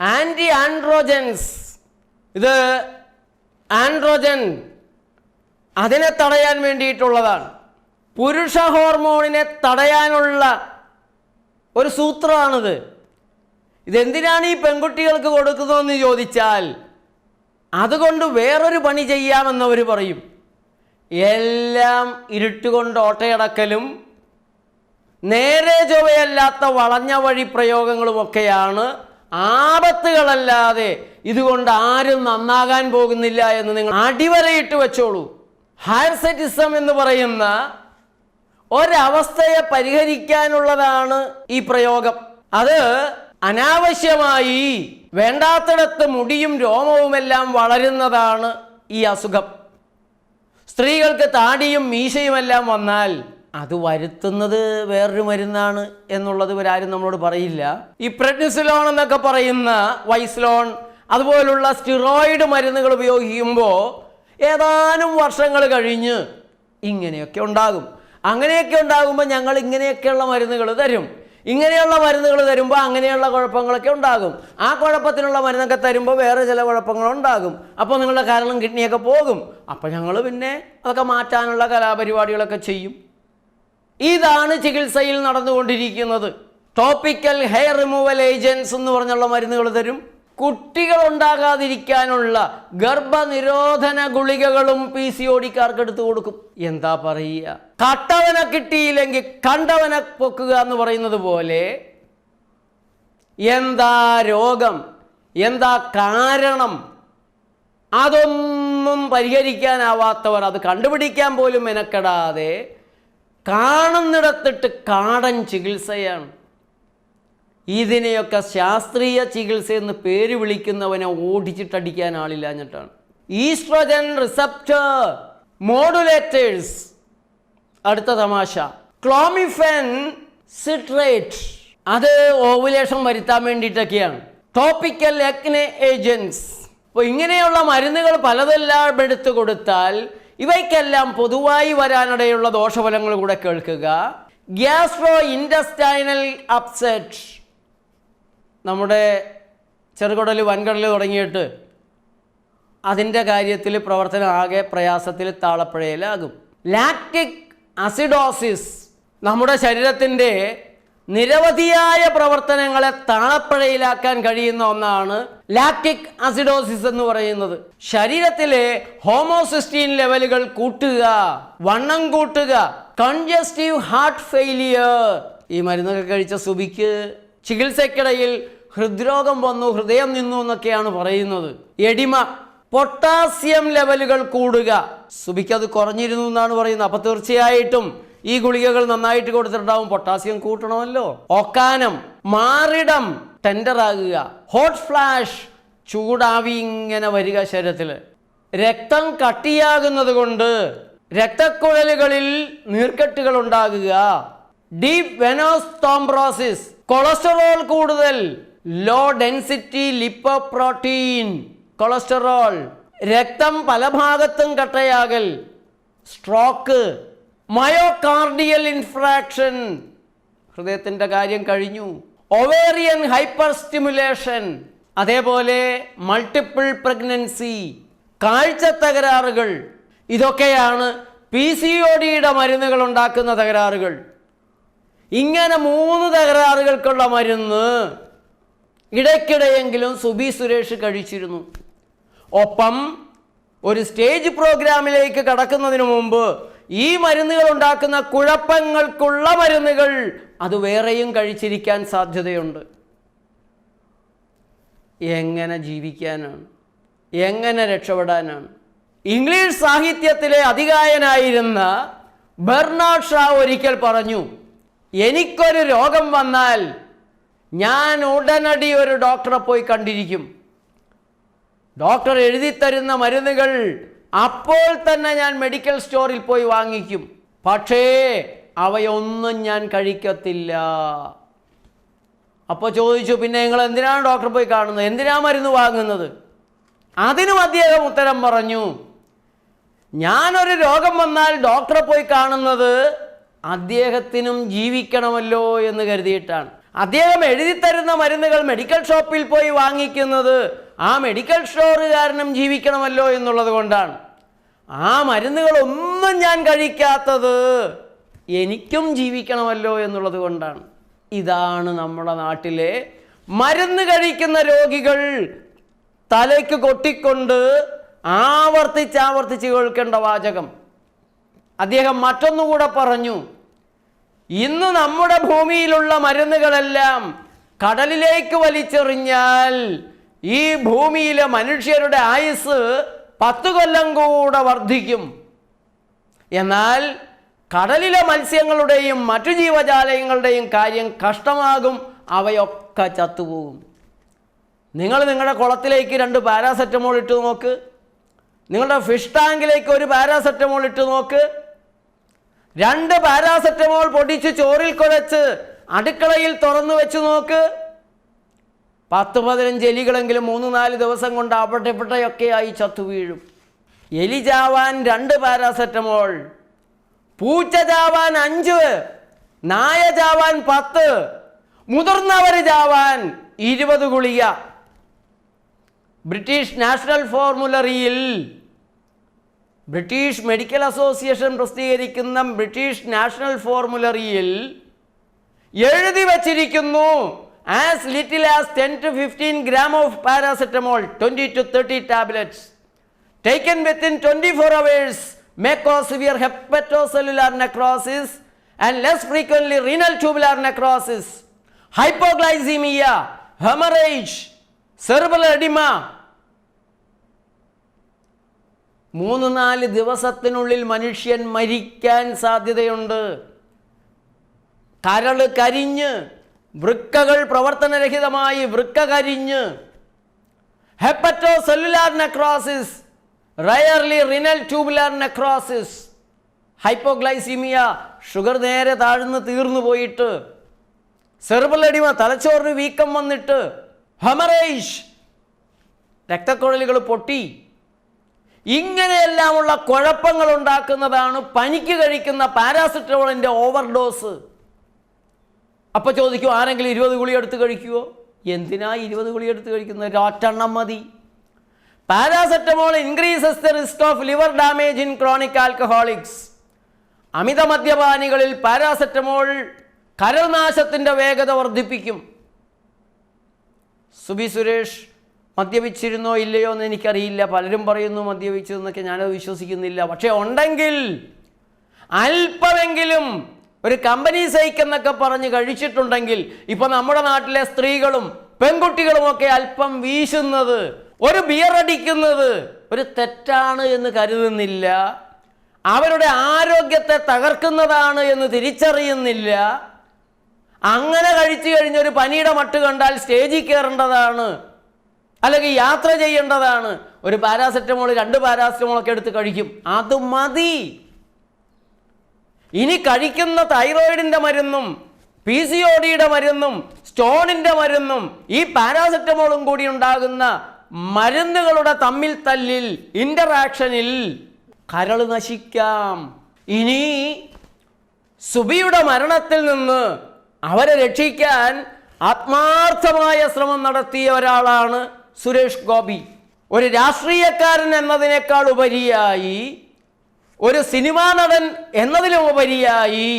ആൻറ്റി ആൻഡ്രോജൻസ്, ഇത് ആൻഡ്രോജൻ അതിനെ തടയാൻ വേണ്ടിയിട്ടുള്ളതാണ്. പുരുഷ ഹോർമോണിനെ തടയാനുള്ള ഒരു സൂത്രമാണിത്. ഇതെന്തിനാണ് ഈ പെൺകുട്ടികൾക്ക് കൊടുക്കുന്നതെന്ന് ചോദിച്ചാൽ അതുകൊണ്ട് വേറൊരു പണി ചെയ്യാമെന്നവർ പറയും. എല്ലാം ഇരുട്ടുകൊണ്ട് ഓട്ടയടക്കലും നേരെ ചൊവ്വയല്ലാത്ത വളഞ്ഞ വഴി പ്രയോഗങ്ങളുമൊക്കെയാണ്. ആപത്തുകളല്ലാതെ ഇതുകൊണ്ട് ആരും നന്നാകാൻ പോകുന്നില്ല എന്ന് നിങ്ങൾ അടിവരയിട്ട് വെച്ചോളൂ. ഹയർസെറ്റിസം എന്ന് പറയുന്ന ഒരവസ്ഥയെ പരിഹരിക്കാനുള്ളതാണ് ഈ പ്രയോഗം. അത് അനാവശ്യമായി വേണ്ടാത്തിടത്ത് മുടിയും രോമവുമെല്ലാം വളരുന്നതാണ് ഈ അസുഖം. സ്ത്രീകൾക്ക് താടിയും മീശയുമെല്ലാം വന്നാൽ അത് വരുത്തുന്നത് വേറൊരു മരുന്നാണ് എന്നുള്ളത് ഇവരാരും നമ്മളോട് പറയില്ല. ഈ പ്രെഡ്നിസലോൺ എന്നൊക്കെ പറയുന്ന വൈസ്ലോൺ അതുപോലുള്ള സ്റ്റിറോയിഡ് മരുന്നുകൾ ഉപയോഗിക്കുമ്പോൾ ഏതാനും വർഷങ്ങൾ കഴിഞ്ഞ് ഇങ്ങനെയൊക്കെ ഉണ്ടാകും. അങ്ങനെയൊക്കെ ഉണ്ടാകുമ്പോൾ ഞങ്ങൾ ഇങ്ങനെയൊക്കെയുള്ള മരുന്നുകൾ തരും. ഇങ്ങനെയുള്ള മരുന്നുകൾ തരുമ്പോൾ അങ്ങനെയുള്ള കുഴപ്പങ്ങളൊക്കെ ഉണ്ടാകും. ആ കുഴപ്പത്തിനുള്ള മരുന്നൊക്കെ തരുമ്പോൾ വേറെ ചില കുഴപ്പങ്ങളുണ്ടാകും. അപ്പോൾ നിങ്ങളുടെ കരളും കിഡ്നിയൊക്കെ പോകും. അപ്പോൾ ഞങ്ങൾ പിന്നെ അതൊക്കെ മാറ്റാനുള്ള കലാപരിപാടികളൊക്കെ ചെയ്യും. ഇതാണ് ചികിത്സയിൽ നടന്നുകൊണ്ടിരിക്കുന്നത്. ടോപ്പിക്കൽ ഹെയർ റിമൂവൽ ഏജൻസ് എന്ന് പറഞ്ഞുള്ള മരുന്നുകൾ തരും. കുട്ടികൾ ഉണ്ടാകാതിരിക്കാനുള്ള ഗർഭനിരോധന ഗുളികകളും PCOD-ക്കാർക്ക് എടുത്തു കൊടുക്കും. എന്താ പറയുക, കട്ടവനെ കിട്ടിയില്ലെങ്കിൽ കണ്ടവനെ പൊക്കുക എന്ന് പറയുന്നത് പോലെ എന്താ രോഗം, എന്താ കാരണം, അതൊന്നും പരിഹരിക്കാനാവാത്തവർ, അത് കണ്ടുപിടിക്കാൻ പോലും മെനക്കെടാതെ കാണുന്നിടത്തിട്ട് കാടൻ ചികിത്സയാണ്. ഇതിനെയൊക്കെ ശാസ്ത്രീയ ചികിത്സ എന്ന് പേര് വിളിക്കുന്നവനെ ഓടിച്ചിട്ടടിക്കാൻ ആളില്ലാഞ്ഞിട്ടാണ്. ഈസ്ട്രോജൻ റിസപ്റ്റർ മോഡുലേറ്റേഴ്സ്, അടുത്ത തമാശ. ക്ലോമിഫെൻ സിട്രേറ്റ്, അത് ഓവുലേഷൻ വരുത്താൻ വേണ്ടിയിട്ടൊക്കെയാണ്. Topical acne agents. അപ്പോൾ ഇങ്ങനെയുള്ള മരുന്നുകൾ പലതെല്ലാം എടുത്തു കൊടുത്താൽ ഇവയ്ക്കെല്ലാം പൊതുവായി വരാനിടയുള്ള ദോഷഫലങ്ങൾ കൂടെ കേൾക്കുക. ഗ്യാസ്ട്രോ ഇൻറ്റസ്റ്റൈനൽ അപ്സെറ്റ്, നമ്മുടെ ചെറുകുടൽ വൻകുടൽ തുടങ്ങിയിട്ട് അതിൻ്റെ കാര്യത്തിൽ പ്രവർത്തനം ആകെ പ്രയാസത്തിൽ താളപ്പഴയിലാകും. ലാക്റ്റിക് അസിഡോസിസ് നമ്മുടെ ശരീരത്തിൻ്റെ നിരവധിയായ പ്രവർത്തനങ്ങളെ താളപ്പഴയിലാക്കാൻ കഴിയുന്ന ഒന്നാണ് ലാക്റ്റിക് അസിഡോസിസ് എന്ന് പറയുന്നത്. ശരീരത്തിലെ ഹോമോസിസ്റ്റീൻ ലെവലുകൾ കൂട്ടുക, വണ്ണം കൂട്ടുക, കൺജസ്റ്റീവ് ഹാർട്ട് ഫെയിലിയർ. ഈ മരുന്നൊക്കെ കഴിച്ച സുബിക്ക് ചികിത്സയ്ക്കിടയിൽ ഹൃദ്രോഗം വന്നു, ഹൃദയം നിന്നു എന്നൊക്കെയാണ് പറയുന്നത്. എഡിമ, പൊട്ടാസ്യം ലെവലുകൾ കൂടുക. സുബിക്ക് അത് കുറഞ്ഞിരുന്നു എന്നാണ് പറയുന്നത്. അപ്പോൾ തീർച്ചയായിട്ടും ഈ ഗുളികകൾ നന്നായിട്ട് കൊടുത്തിട്ടുണ്ടാവും, പൊട്ടാസ്യം കൂട്ടണമല്ലോ. ഒക്കാനം, മാറിടം ടെൻഡറാകുക, ഹോട്ട് ഫ്ലാഷ്, ചൂടാവി ഇങ്ങനെ വരിക ശരീരത്തിൽ. രക്തം കട്ടിയാകുന്നത് കൊണ്ട് രക്തക്കുഴലുകളിൽ നീർക്കെട്ടുകൾ ഉണ്ടാകുക. ഡീപ് വെനോസ് തോംബ്രോസിസ്, കൊളസ്ട്രോൾ കൂടുതൽ, ലോ ഡെൻസിറ്റി ലിപ്പോപ്രോട്ടീൻ, കൊളസ്ട്രോൾ, രക്തം പല ഭാഗത്തും കട്ടയാകൽ, സ്ട്രോക്ക്, മയോകാർഡിയൽ ഇൻഫ്രാക്ഷൻ, ഹൃദയത്തിൻ്റെ കാര്യം കഴിഞ്ഞു. ഒവേറിയൻ ഹൈപ്പർ സ്റ്റിമുലേഷൻ, അതേപോലെ മൾട്ടിപ്പിൾ പ്രഗ്നൻസി, കാഴ്ച തകരാറുകൾ. ഇതൊക്കെയാണ് PCODയുടെ മരുന്നുകൾ ഉണ്ടാക്കുന്ന തകരാറുകൾ. ഇങ്ങനെ 3 തകരാറുകൾക്കുള്ള മരുന്ന് ഇടയ്ക്കിടെയെങ്കിലും സുബി സുരേഷ് കഴിച്ചിരുന്നു. ഒപ്പം ഒരു സ്റ്റേജ് പ്രോഗ്രാമിലേക്ക് കടക്കുന്നതിന് മുമ്പ് ഈ മരുന്നുകൾ ഉണ്ടാക്കുന്ന കുഴപ്പങ്ങൾക്കുള്ള മരുന്നുകൾ അത് വേറെയും കഴിച്ചിരിക്കാൻ സാധ്യതയുണ്ട്. എങ്ങനെ ജീവിക്കാനാണ്? എങ്ങനെ രക്ഷപ്പെടാനാണ്? ഇംഗ്ലീഷ് സാഹിത്യത്തിലെ അതികായനായിരുന്ന ബെർണാഡ് ഷാ ഒരിക്കൽ പറഞ്ഞു, എനിക്കൊരു രോഗം വന്നാൽ ഞാൻ ഉടനടി ഒരു ഡോക്ടറെ പോയി കണ്ടിരിക്കും. ഡോക്ടർ എഴുതിത്തരുന്ന മരുന്നുകൾ അപ്പോൾ തന്നെ ഞാൻ മെഡിക്കൽ സ്റ്റോറിൽ പോയി വാങ്ങിക്കും. പക്ഷേ അവയൊന്നും ഞാൻ കഴിക്കത്തില്ല. അപ്പോൾ ചോദിച്ചു, പിന്നെ നിങ്ങൾ എന്തിനാണ് ഡോക്ടറെ പോയി കാണുന്നത്, എന്തിനാ മരുന്ന് വാങ്ങുന്നത്? അതിനും അദ്ദേഹം ഉത്തരം പറഞ്ഞു, ഞാനൊരു രോഗം വന്നാൽ ഡോക്ടറെ പോയി കാണുന്നത് അദ്ദേഹത്തിനും ജീവിക്കണമല്ലോ എന്ന് കരുതിയിട്ടാണ്. അദ്ദേഹം എഴുതിത്തരുന്ന മരുന്നുകൾ മെഡിക്കൽ ഷോപ്പിൽ പോയി വാങ്ങിക്കുന്നത് ആ മെഡിക്കൽ സ്റ്റോറുകാരനും ജീവിക്കണമല്ലോ എന്നുള്ളത് കൊണ്ടാണ്. ആ മരുന്നുകളൊന്നും ഞാൻ കഴിക്കാത്തത് എനിക്കും ജീവിക്കണമല്ലോ എന്നുള്ളത് കൊണ്ടാണ്. ഇതാണ് നമ്മുടെ നാട്ടിലെ മരുന്ന് കഴിക്കുന്ന രോഗികൾ തലയ്ക്ക് കൊട്ടിക്കൊണ്ട് ആവർത്തിച്ച് കേൾക്കേണ്ട വാചകം. അദ്ദേഹം മറ്റൊന്നുകൂടെ പറഞ്ഞു, ഇന്ന് നമ്മുടെ ഭൂമിയിലുള്ള മരുന്നുകളെല്ലാം കടലിലേക്ക് വലിച്ചെറിഞ്ഞാൽ ഈ ഭൂമിയിലെ മനുഷ്യരുടെ ആയുസ് 10 കൊല്ലം കൂടെ വർദ്ധിക്കും. എന്നാൽ കടലിലെ മത്സ്യങ്ങളുടെയും മറ്റു ജീവജാലങ്ങളുടെയും കാര്യം കഷ്ടമാകും, അവയൊക്കെ ചത്തുപോകും. നിങ്ങൾ നിങ്ങളുടെ കുളത്തിലേക്ക് 2 പാരാസെറ്റമോൾ ഇട്ട് നോക്ക്, നിങ്ങളുടെ ഫിഷ് ടാങ്കിലേക്ക് 1 പാരാസെറ്റമോൾ ഇട്ട് നോക്ക്. 2 പാരാസെറ്റമോൾ പൊടിച്ച് ചോറിൽ കുഴച്ച് അടുക്കളയിൽ തുറന്നു വെച്ച് നോക്ക്. 10-15 എലികളെങ്കിലും 3-4 ദിവസം കൊണ്ട് അവിടെയൊക്കെയായി ചത്തു വീഴും. എലി ചാവാൻ 2 പാരാസെറ്റമോൾ, പൂച്ച ചാവാൻ 5, നായ ചാവാൻ 10, മുതിർന്നവർ ചാവാൻ 20 ഗുളിക. ബ്രിട്ടീഷ് നാഷണൽ ഫോർമുലറിയിൽ, ബ്രിട്ടീഷ് മെഡിക്കൽ അസോസിയേഷൻ പ്രസിദ്ധീകരിക്കുന്ന ബ്രിട്ടീഷ് നാഷണൽ ഫോർമുലറിയിൽ എഴുതി വച്ചിരിക്കുന്നു, as little as 10 to 15 gram of paracetamol, 20 to 30 tablets taken within 24 hours may cause severe hepatocellular necrosis and less frequently renal tubular necrosis, hypoglycemia, hemorrhage, cerebral edema. 3-4 ദിവസത്തിനുള്ളിൽ മനുഷ്യൻ മരിക്കാൻ സാധ്യതയുണ്ട്. കരള് കരിഞ്ഞ്, വൃക്കകൾ പ്രവർത്തനരഹിതമായി വൃക്ക കരിഞ്ഞ്, hepatocellular necrosis, rarely renal tubular necrosis, hypoglycaemia, sugar നേരെ താഴ്ന്ന് തീർന്നു പോയിട്ട്, സെറിബ്രൽ എഡിമ, തലച്ചോറിന് വീക്കം വന്നിട്ട്, ഹെമറേജ്, രക്തക്കുഴലുകൾ പൊട്ടി, ഇങ്ങനെയെല്ലാമുള്ള കുഴപ്പങ്ങൾ ഉണ്ടാക്കുന്നതാണ് പനിക്ക് കഴിക്കുന്ന പാരാസെറ്റമോളിൻ്റെ ഓവർഡോസ്. അപ്പോൾ ചോദിക്കും, ആരെങ്കിലും 20 ഗുളിക എടുത്ത് കഴിക്കുമോ? എന്തിനാ 20 ഗുളിക എടുത്ത് കഴിക്കുന്നത്? 1 മതി. Paracetamol increases the risk of liver damage in chronic alcoholics. അമിത മദ്യപാനികളിൽ പാരാസെറ്റമോൾ കരൾനാശത്തിൻ്റെ വേഗത വർദ്ധിപ്പിക്കും. സുബി സുരേഷ് മദ്യപിച്ചിരുന്നോ ഇല്ലയോ എന്ന് എനിക്കറിയില്ല. പലരും പറയുന്നു മദ്യപിച്ചു എന്നൊക്കെ, ഞാനത് വിശ്വസിക്കുന്നില്ല. പക്ഷേ ഉണ്ടെങ്കിൽ അല്പമെങ്കിലും ഒരു കമ്പനി സൈക്ക് എന്നൊക്കെ പറഞ്ഞ് കഴിച്ചിട്ടുണ്ടെങ്കിൽ, ഇപ്പം നമ്മുടെ നാട്ടിലെ സ്ത്രീകളും പെൺകുട്ടികളുമൊക്കെ അല്പം വീശുന്നത്, ഒരു ബിയർ അടിക്കുന്നത് ഒരു തെറ്റാണ് എന്ന് കരുതുന്നില്ല. അവരുടെ ആരോഗ്യത്തെ തകർക്കുന്നതാണ് എന്ന് തിരിച്ചറിയുന്നില്ല. അങ്ങനെ കഴിച്ചു കഴിഞ്ഞൊരു പനിയുടെ മട്ട് കണ്ടാൽ സ്റ്റേജിൽ കയറേണ്ടതാണ്, അല്ലെങ്കിൽ യാത്ര ചെയ്യേണ്ടതാണ്. ഒരു പാരാസെറ്റമോൾ 2 പാരാസെറ്റമോളൊക്കെ എടുത്ത് കഴിക്കും, അത് മതി. ഇനി കഴിക്കുന്ന തൈറോയിഡിൻ്റെ മരുന്നും PCODയുടെ മരുന്നും സ്റ്റോണിൻ്റെ മരുന്നും ഈ പാരാസെറ്റമോളും കൂടി ഉണ്ടാകുന്ന മരുന്നുകളുടെ തമ്മിൽ തല്ലിൽ, ഇൻ്ററാക്ഷനിൽ കരൾ നശിക്കാം. ഇനി സുബിയുടെ മരണത്തിൽ നിന്ന് അവരെ രക്ഷിക്കാൻ ആത്മാർത്ഥമായ ശ്രമം നടത്തിയ ഒരാളാണ് സുരേഷ് ഗോപി. ഒരു രാഷ്ട്രീയക്കാരൻ എന്നതിനേക്കാൾ ഉപരിയായി, ഒരു സിനിമാ നടൻ എന്നതിലുപരിയായി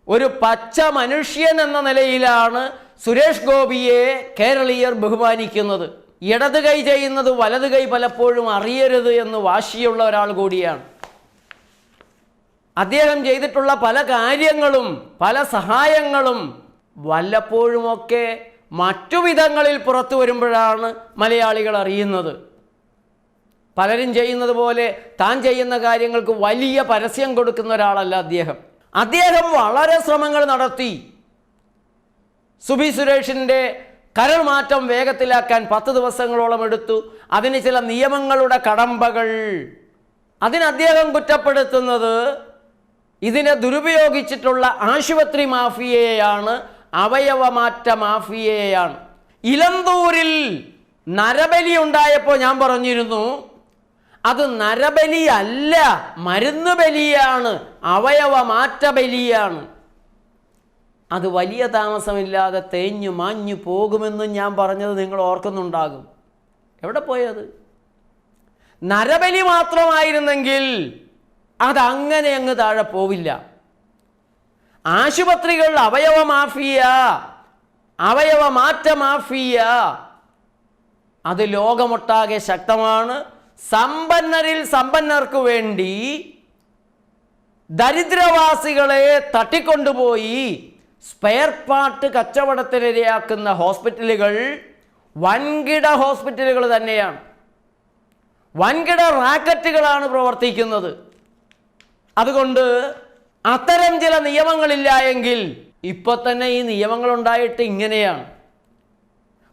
ഒരു പച്ച മനുഷ്യൻ എന്ന നിലയിലാണ് സുരേഷ് ഗോപിയെ കേരളീയർ ബഹുമാനിക്കുന്നത്. ഇടത് കൈ ചെയ്യുന്നത് വലത് കൈ പലപ്പോഴും അറിയരുത് എന്ന് വാശിയുള്ള ഒരാൾ കൂടിയാണ്. അദ്ദേഹം ചെയ്തിട്ടുള്ള പല കാര്യങ്ങളും പല സഹായങ്ങളും വല്ലപ്പോഴുമൊക്കെ മറ്റു വിധങ്ങളിൽ പുറത്തു വരുമ്പോഴാണ് മലയാളികൾ അറിയുന്നത്. പലരും ചെയ്യുന്നത് പോലെ താൻ ചെയ്യുന്ന കാര്യങ്ങൾക്ക് വലിയ പരസ്യം കൊടുക്കുന്ന ഒരാളല്ല അദ്ദേഹം. അദ്ദേഹം വളരെ ശ്രമങ്ങൾ നടത്തി സുബി സുരേഷിൻ്റെ കരൾ മാറ്റം വേഗത്തിലാക്കാൻ 10 ദിവസങ്ങളോളം എടുത്തു. അതിന് ചില നിയമങ്ങളുടെ കടമ്പകൾ. അതിന് അദ്ദേഹം കുറ്റപ്പെടുത്തുന്നത് ഇതിനെ ദുരുപയോഗിച്ചിട്ടുള്ള ആശുപത്രി മാഫിയയാണ്, അവയവമാറ്റ മാഫിയയാണ്. ഇലന്തൂരിൽ നരബലി ഉണ്ടായപ്പോൾ ഞാൻ പറഞ്ഞിരുന്നു, അത് നരബലി അല്ല, മരുന്ന് ബലിയാണ്, അവയവമാറ്റ ബലിയാണ്. അത് വലിയ താമസമില്ലാതെ തേഞ്ഞു മാഞ്ഞു പോകുമെന്നും ഞാൻ പറഞ്ഞത് നിങ്ങൾ ഓർക്കുന്നുണ്ടാകും. എവിടെ പോയത്? നരബലി മാത്രമായിരുന്നെങ്കിൽ അതങ്ങനെ അങ്ങ് താഴെ പോവില്ല. ആശുപത്രികൾ അവയവ മാഫിയ, അവയവമാറ്റ മാഫിയ, അത് ലോകമൊട്ടാകെ ശക്തമാണ്. സമ്പന്നരിൽ സമ്പന്നർക്ക് വേണ്ടി ദരിദ്രവാസികളെ തട്ടിക്കൊണ്ടുപോയി സ്പെയർ പാർട്ട് കച്ചവടത്തിനിരയാക്കുന്ന ഹോസ്പിറ്റലുകൾ വൻകിട ഹോസ്പിറ്റലുകൾ തന്നെയാണ്. വൻകിട റാക്കറ്റുകളാണ് പ്രവർത്തിക്കുന്നത്. അതുകൊണ്ട് അത്തരം ചില നിയമങ്ങളില്ല എങ്കിൽ ഇപ്പോൾ തന്നെ ഈ നിയമങ്ങളുണ്ടായിട്ട് ഇങ്ങനെയാണ്.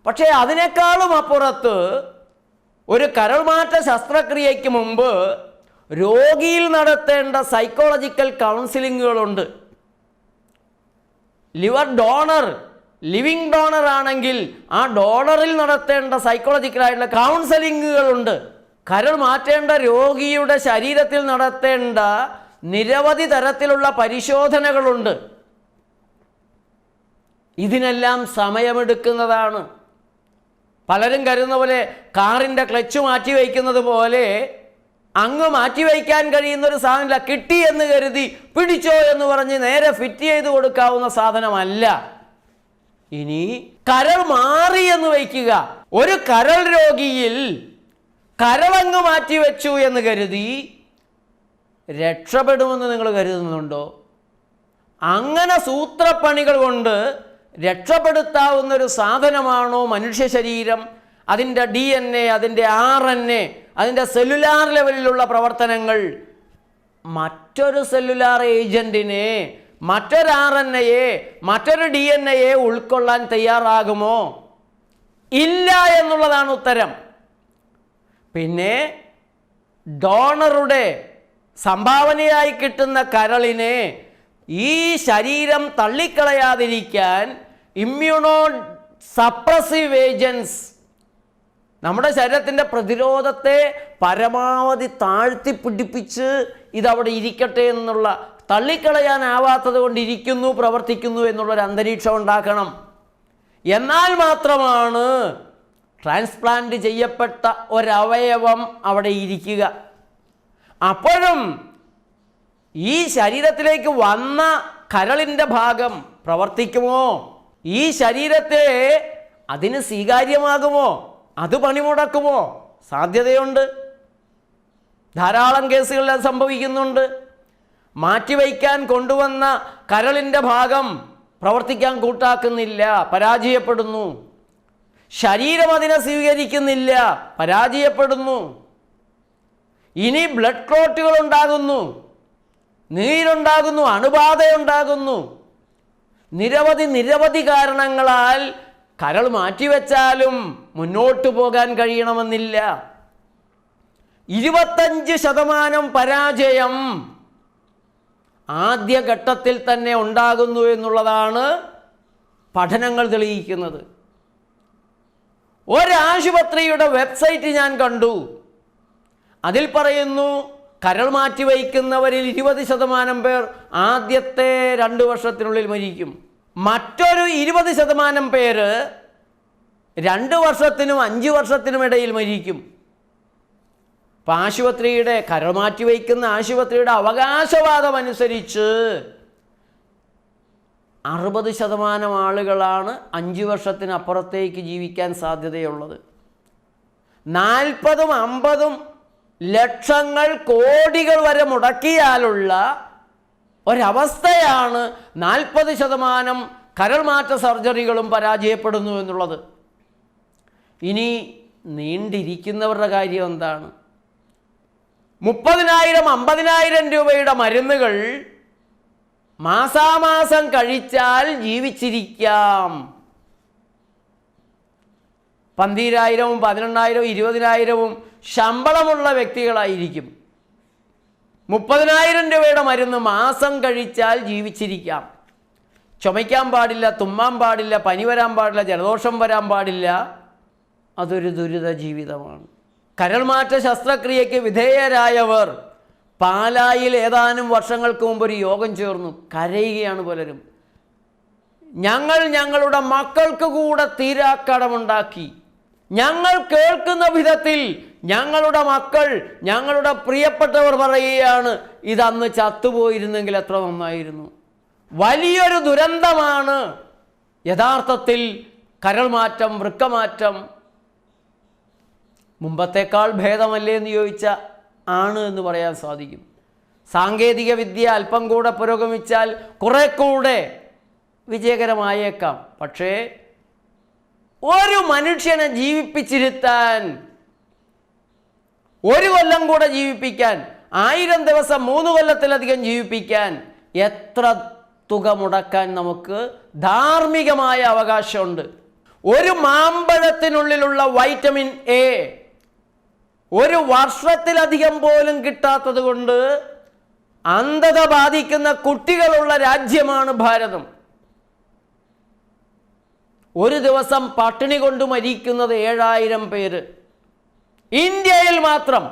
പക്ഷേ അതിനേക്കാളും അപ്പുറത്ത് ഒരു കരൾമാറ്റ ശസ്ത്രക്രിയയ്ക്ക് മുമ്പ് രോഗിയിൽ നടത്തേണ്ട സൈക്കോളജിക്കൽ കൗൺസിലിങ്ങുകളുണ്ട്. ലിവർ ഡോണർ, ലിവിങ് ഡോണർ ആണെങ്കിൽ ആ ഡോണറിൽ നടത്തേണ്ട സൈക്കോളജിക്കലായിട്ടുള്ള കൗൺസിലിങ്ങുകളുണ്ട്. കരൾ മാറ്റേണ്ട രോഗിയുടെ ശരീരത്തിൽ നടത്തേണ്ട നിരവധി തരത്തിലുള്ള പരിശോധനകളുണ്ട്. ഇതിനെല്ലാം സമയമെടുക്കുന്നതാണ്. പലരും കരുതുന്ന പോലെ കാറിൻ്റെ ക്ലച്ച് മാറ്റി വയ്ക്കുന്നത് പോലെ അങ്ങ് മാറ്റിവയ്ക്കാൻ കഴിയുന്നൊരു സാധനമില്ല. കിട്ടി എന്ന് കരുതി പിടിച്ചോ എന്ന് പറഞ്ഞ് നേരെ ഫിറ്റ് ചെയ്ത് കൊടുക്കാവുന്ന സാധനമല്ല. ഇനി കരൾ മാറി എന്ന് വയ്ക്കുക. ഒരു കരൾ രോഗിയിൽ കരളങ്ങ് മാറ്റിവെച്ചു എന്ന് കരുതി രക്ഷപ്പെടുമെന്ന് നിങ്ങൾ കരുതുന്നുണ്ടോ? അങ്ങനെ സൂത്രപ്പണികൾ കൊണ്ട് രക്ഷപ്പെടുത്താവുന്നൊരു സാധനമാണോ മനുഷ്യ ശരീരം? അതിൻ്റെ DNA, അതിൻ്റെ RNA, അതിൻ്റെ സെല്ലുലാർ ലെവലിലുള്ള പ്രവർത്തനങ്ങൾ മറ്റൊരു സെല്ലുലാർ ഏജൻറ്റിനെ, മറ്റൊരു RNAയെ, മറ്റൊരു DNAയെ ഉൾക്കൊള്ളാൻ തയ്യാറാകുമോ? ഇല്ല എന്നുള്ളതാണ് ഉത്തരം. പിന്നെ ഡോണറുടെ സംഭാവനയായി കിട്ടുന്ന കരളിനെ ഈ ശരീരം തള്ളിക്കളയാതിരിക്കാൻ ഇമ്മ്യൂണോ സപ്രസീവ് ഏജൻസ്, നമ്മുടെ ശരീരത്തിൻ്റെ പ്രതിരോധത്തെ പരമാവധി താഴ്ത്തിപ്പിടിപ്പിച്ച് ഇതവിടെ ഇരിക്കട്ടെ എന്നുള്ള, തള്ളിക്കളയാനാവാത്തത് കൊണ്ടിരിക്കുന്നു, പ്രവർത്തിക്കുന്നു എന്നുള്ളൊരു അന്തരീക്ഷം ഉണ്ടാക്കണം. എന്നാൽ മാത്രമാണ് ട്രാൻസ്പ്ലാന്റ് ചെയ്യപ്പെട്ട ഒരവയവം അവിടെ ഇരിക്കുക. അപ്പോഴും ഈ ശരീരത്തിലേക്ക് വന്ന കരളിൻ്റെ ഭാഗം പ്രവർത്തിക്കുമോ? ഈ ശരീരത്തെ അതിന് സ്വീകാര്യമാകുമോ? അത് പണിമുടക്കുമോ? സാധ്യതയുണ്ട്. ധാരാളം കേസുകളിൽ അത് സംഭവിക്കുന്നുണ്ട്. മാറ്റിവയ്ക്കാൻ കൊണ്ടുവന്ന കരളിൻ്റെ ഭാഗം പ്രവർത്തിക്കാൻ കൂട്ടാക്കുന്നില്ല, പരാജയപ്പെടുന്നു. ശരീരം അതിനെ സ്വീകരിക്കുന്നില്ല, പരാജയപ്പെടുന്നു. ഇനി ബ്ലഡ് ക്ലോട്ടുകൾ ഉണ്ടാകുന്നു, നീരുണ്ടാകുന്നു, അണുബാധയുണ്ടാകുന്നു. നിരവധി കാരണങ്ങളാൽ കരൾ മാറ്റിവെച്ചാലും മുന്നോട്ട് പോകാൻ കഴിയണമെന്നില്ല. 25% പരാജയം ആദ്യഘട്ടത്തിൽ തന്നെ ഉണ്ടാകുന്നു എന്നുള്ളതാണ് പഠനങ്ങൾ തെളിയിക്കുന്നത്. ഒരാശുപത്രിയുടെ വെബ്സൈറ്റ് ഞാൻ കണ്ടു. അതിൽ പറയുന്നു, കരൾ മാറ്റി വയ്ക്കുന്നവരിൽ 20% പേർ ആദ്യത്തെ 2 വർഷത്തിനുള്ളിൽ മരിക്കും. മറ്റൊരു 20% പേര് 2 വർഷത്തിനും 5 വർഷത്തിനും ഇടയിൽ മരിക്കും. അപ്പം ആശുപത്രിയുടെ കരൾ മാറ്റി വയ്ക്കുന്ന ആശുപത്രിയുടെ അവകാശവാദം അനുസരിച്ച് 60% ആളുകളാണ് 5 വർഷത്തിനപ്പുറത്തേക്ക് ജീവിക്കാൻ സാധ്യതയുള്ളത്. 40-50 ലക്ഷങ്ങൾ കോടികൾ വരെ മുടക്കിയാലുള്ള ഒരവസ്ഥയാണ് 40% കരൾ മാറ്റ സർജറികളും പരാജയപ്പെടുന്നു എന്നുള്ളത്. ഇനി നീണ്ടിരിക്കുന്നവരുടെ കാര്യം എന്താണ്? 30,000-50,000 രൂപയുടെ മരുന്നുകൾ മാസാമാസം കഴിച്ചാൽ ജീവിച്ചിരിക്കാം. 12,000-ഉം 18,000-ഉം 20,000-ഉം ശമ്പളമുള്ള വ്യക്തികളായിരിക്കും. 30,000 രൂപയുടെ മരുന്ന് മാസം കഴിച്ചാൽ ജീവിച്ചിരിക്കാം. ചുമയ്ക്കാൻ പാടില്ല, തുമ്മാൻ പാടില്ല, പനി വരാൻ പാടില്ല, ജലദോഷം വരാൻ പാടില്ല. അതൊരു ദുരിത ജീവിതമാണ്. കരൾമാറ്റ ശസ്ത്രക്രിയയ്ക്ക് വിധേയരായവർ പാലായിൽ ഏതാനും വർഷങ്ങൾക്ക് മുമ്പ് ഒരു യോഗം ചേർന്നു. കരയുകയാണ് പലരും. ഞങ്ങളുടെ മക്കൾക്ക് കൂടെ തീരാക്കടമുണ്ടാക്കി. ഞങ്ങൾ കേൾക്കുന്ന വിധത്തിൽ ഞങ്ങളുടെ മക്കൾ, ഞങ്ങളുടെ പ്രിയപ്പെട്ടവർ പറയുകയാണ്, ഇതന്ന് ചത്തുപോയിരുന്നെങ്കിൽ എത്ര നന്നായിരുന്നു. വലിയൊരു ദുരന്തമാണ് യഥാർത്ഥത്തിൽ കരൾമാറ്റം, വൃക്കമാറ്റം. മുമ്പത്തേക്കാൾ ഭേദമല്ലേ എന്ന് ചോദിച്ചാൽ ആണ് എന്ന് പറയാൻ സാധിക്കും. സാങ്കേതിക വിദ്യ അല്പം കൂടെ പുരോഗമിച്ചാൽ കുറെ കൂടെ വിജയകരമായേക്കാം. പക്ഷേ ഒരു മനുഷ്യനെ ജീവിപ്പിച്ചിരുത്താൻ, 1 കൊല്ലം കൂടെ ജീവിപ്പിക്കാൻ, 1000 ദിവസം 3 കൊല്ലത്തിലധികം ജീവിപ്പിക്കാൻ എത്ര തുക മുടക്കാൻ നമുക്ക് ധാർമ്മികമായ അവകാശമുണ്ട്. ഒരു മാമ്പഴത്തിനുള്ളിലുള്ള വൈറ്റമിൻ എ 1 വർഷത്തിലധികം പോലും കിട്ടാത്തത് കൊണ്ട് അന്ധത ബാധിക്കുന്ന കുട്ടികളുള്ള രാജ്യമാണ് ഭാരതം. ഒരു ദിവസം പട്ടിണി കൊണ്ട് മരിക്കുന്നത് 7,000 പേര് ഇന്ത്യയിൽ മാത്രം.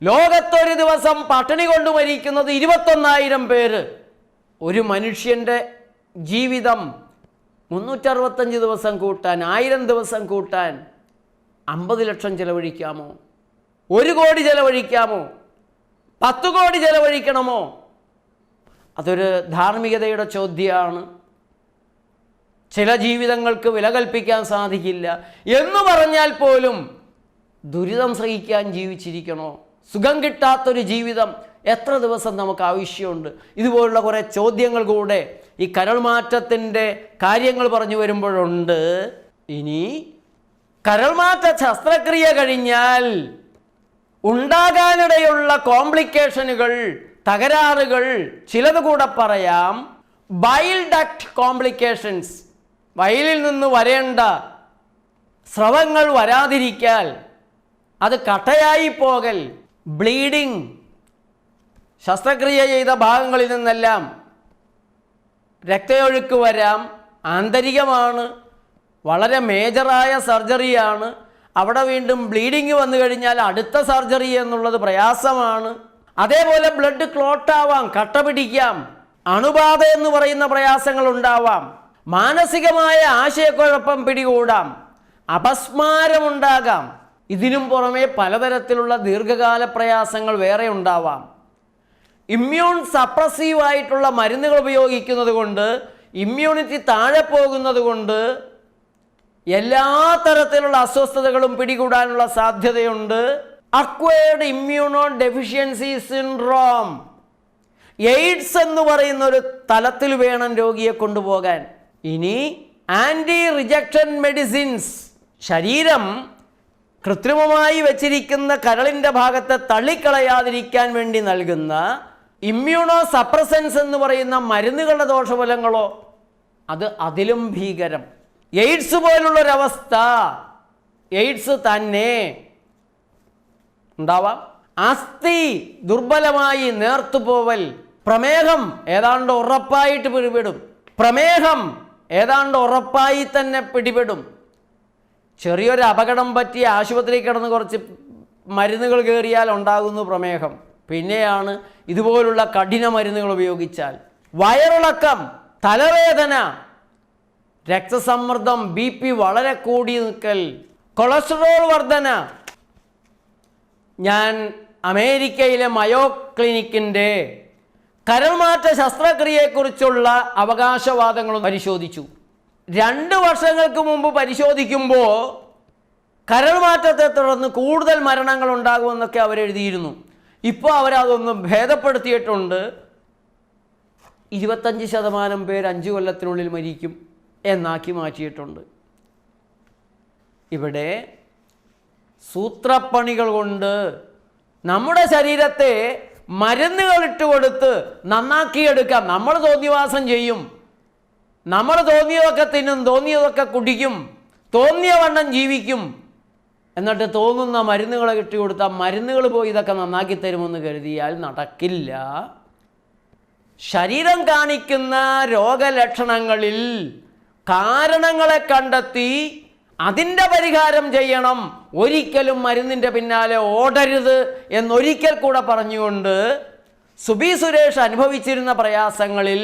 ലോകത്തൊരു ദിവസം പട്ടിണി കൊണ്ട് മരിക്കുന്നത് 21,000 പേര്. ഒരു മനുഷ്യൻ്റെ ജീവിതം 365 ദിവസം കൂട്ടാൻ, 1000 ദിവസം കൂട്ടാൻ 50 ലക്ഷം ചെലവഴിക്കാമോ? 1 കോടി ചെലവഴിക്കാമോ? 10 കോടി ചെലവഴിക്കണമോ? അതൊരു ധാർമ്മികതയുടെ ചോദ്യമാണ്. ചില ജീവിതങ്ങൾക്ക് വില കൽപ്പിക്കാൻ സാധിക്കില്ല എന്ന് പറഞ്ഞാൽ പോലും ദുരിതം സഹിക്കാൻ ജീവിച്ചിരിക്കണോ? സുഖം കിട്ടാത്തൊരു ജീവിതം എത്ര ദിവസം നമുക്ക് ആവശ്യമുണ്ട്? ഇതുപോലുള്ള കുറേ ചോദ്യങ്ങൾ കൂടെ ഈ കരൾമാറ്റത്തിൻ്റെ കാര്യങ്ങൾ പറഞ്ഞു വരുമ്പോഴുണ്ട്. ഇനി കരൾമാറ്റ ശസ്ത്രക്രിയ കഴിഞ്ഞാൽ ഉണ്ടാകാനിടയുള്ള കോംപ്ലിക്കേഷനുകൾ, തകരാറുകൾ ചിലത് കൂടെ പറയാം. ബൈൽ ഡക്റ്റ് കോംപ്ലിക്കേഷൻസ്, വയലിൽ നിന്ന് വരേണ്ട സ്രവങ്ങൾ വരാതിരിക്കൽ, അത് കട്ടയായി പോകൽ, ബ്ലീഡിങ്, ശസ്ത്രക്രിയ ചെയ്ത ഭാഗങ്ങളിൽ നിന്നെല്ലാം രക്തയൊഴുക്ക് വരാം. ആന്തരികമാണ്, വളരെ മേജറായ സർജറിയാണ്. അവിടെ വീണ്ടും ബ്ലീഡിങ് വന്നു കഴിഞ്ഞാൽ അടുത്ത സർജറി എന്നുള്ളത് പ്രയാസമാണ്. അതേപോലെ ബ്ലഡ് ക്ലോട്ടാവാം, കട്ട പിടിക്കാം, അണുബാധ എന്ന് പറയുന്ന പ്രയാസങ്ങൾ ഉണ്ടാവാം, മാനസികമായ ആശയക്കുഴപ്പം പിടികൂടാം, അപസ്മാരമുണ്ടാകാം. ഇതിനും പുറമെ പലതരത്തിലുള്ള ദീർഘകാല പ്രയാസങ്ങൾ വേറെ ഉണ്ടാവാം. ഇമ്മ്യൂൺ സപ്രസീവായിട്ടുള്ള മരുന്നുകൾ ഉപയോഗിക്കുന്നത് കൊണ്ട്, ഇമ്മ്യൂണിറ്റി താഴെ പോകുന്നത് കൊണ്ട് എല്ലാ തരത്തിലുള്ള അസ്വസ്ഥതകളും പിടികൂടാനുള്ള സാധ്യതയുണ്ട്. Acquired immuno deficiency syndrome, AIDS എന്ന് പറയുന്ന ഒരു തലത്തിൽ വേണം രോഗിയെ കൊണ്ടുപോകാൻ. ഇനി ആൻറ്റി റിജക്ഷൻ മെഡിസിൻസ്, ശരീരം കൃത്രിമമായി വെച്ചിരിക്കുന്ന കരളിൻ്റെ ഭാഗത്തെ തള്ളിക്കളയാതിരിക്കാൻ വേണ്ടി നൽകുന്ന ഇമ്മ്യൂണോ സപ്രസൻസ് എന്ന് പറയുന്ന മരുന്നുകളുടെ ദോഷഫലങ്ങളോ, അത് അതിലും ഭീകരം. എയ്ഡ്സ് പോലുള്ളൊരവസ്ഥ എയ്ഡ്സ് തന്നെ ഉണ്ടാവാം. അസ്ഥി ദുർബലമായി നേർത്തുപോവൽ, പ്രമേഹം ഏതാണ്ട് ഉറപ്പായിട്ട് പിടിപെടും. പ്രമേഹം ഏതാണ്ട് ഉറപ്പായി തന്നെ പിടിപെടും. ചെറിയൊരു അപകടം പറ്റി ആശുപത്രിയിൽ കിടന്ന് കുറച്ച് മരുന്നുകൾ കയറിയാൽ ഉണ്ടാകുന്നു പ്രമേഹം. പിന്നെയാണ് ഇതുപോലുള്ള കഠിന മരുന്നുകൾ ഉപയോഗിച്ചാൽ. വയറിളക്കം, തലവേദന, രക്തസമ്മർദ്ദം, BP വളരെ കൂടി നിൽക്കൽ, കൊളസ്ട്രോൾ വർധന. ഞാൻ അമേരിക്കയിലെ മയോ ക്ലിനിക്കിൻ്റെ കരൾമാറ്റ ശസ്ത്രക്രിയയെക്കുറിച്ചുള്ള അവകാശവാദങ്ങളും പരിശോധിച്ചു. 2 വർഷങ്ങൾക്ക് മുമ്പ് പരിശോധിക്കുമ്പോൾ കരൾമാറ്റത്തെ തുടർന്ന് കൂടുതൽ മരണങ്ങൾ ഉണ്ടാകുമെന്നൊക്കെ അവരെഴുതിയിരുന്നു. ഇപ്പോൾ അവരതൊന്ന് ഭേദപ്പെടുത്തിയിട്ടുണ്ട്. 25% പേര് 5 കൊല്ലത്തിനുള്ളിൽ മരിക്കും എന്നാക്കി മാറ്റിയിട്ടുണ്ട്. ഇവിടെ സൂത്രപ്പണികൾ കൊണ്ട് നമ്മുടെ ശരീരത്തെ മരുന്നുകൾ ഇട്ടുകൊടുത്ത് നന്നാക്കിയെടുക്കാം. നമ്മൾ തോന്നിവാസം ചെയ്യും, നമ്മൾ തോന്നിയതൊക്കെ തിന്നും, തോന്നിയതൊക്കെ കുടിക്കും, തോന്നിയ വണ്ണം ജീവിക്കും. എന്നിട്ട് തോന്നുന്ന മരുന്നുകളെ ഇട്ടുകൊടുത്താൽ മരുന്നുകൾ പോയി ഇതൊക്കെ നന്നാക്കി തരുമെന്ന് കരുതിയാൽ നടക്കില്ല. ശരീരം കാണിക്കുന്ന രോഗലക്ഷണങ്ങളിൽ കാരണങ്ങളെ കണ്ടെത്തി അതിൻ്റെ പരിഹാരം ചെയ്യണം. ഒരിക്കലും മരുന്നിൻ്റെ പിന്നാലെ ഓടരുത് എന്നൊരിക്കൽ കൂടെ പറഞ്ഞുകൊണ്ട് സുബി സുരേഷ് അനുഭവിച്ചിരുന്ന പ്രയാസങ്ങളിൽ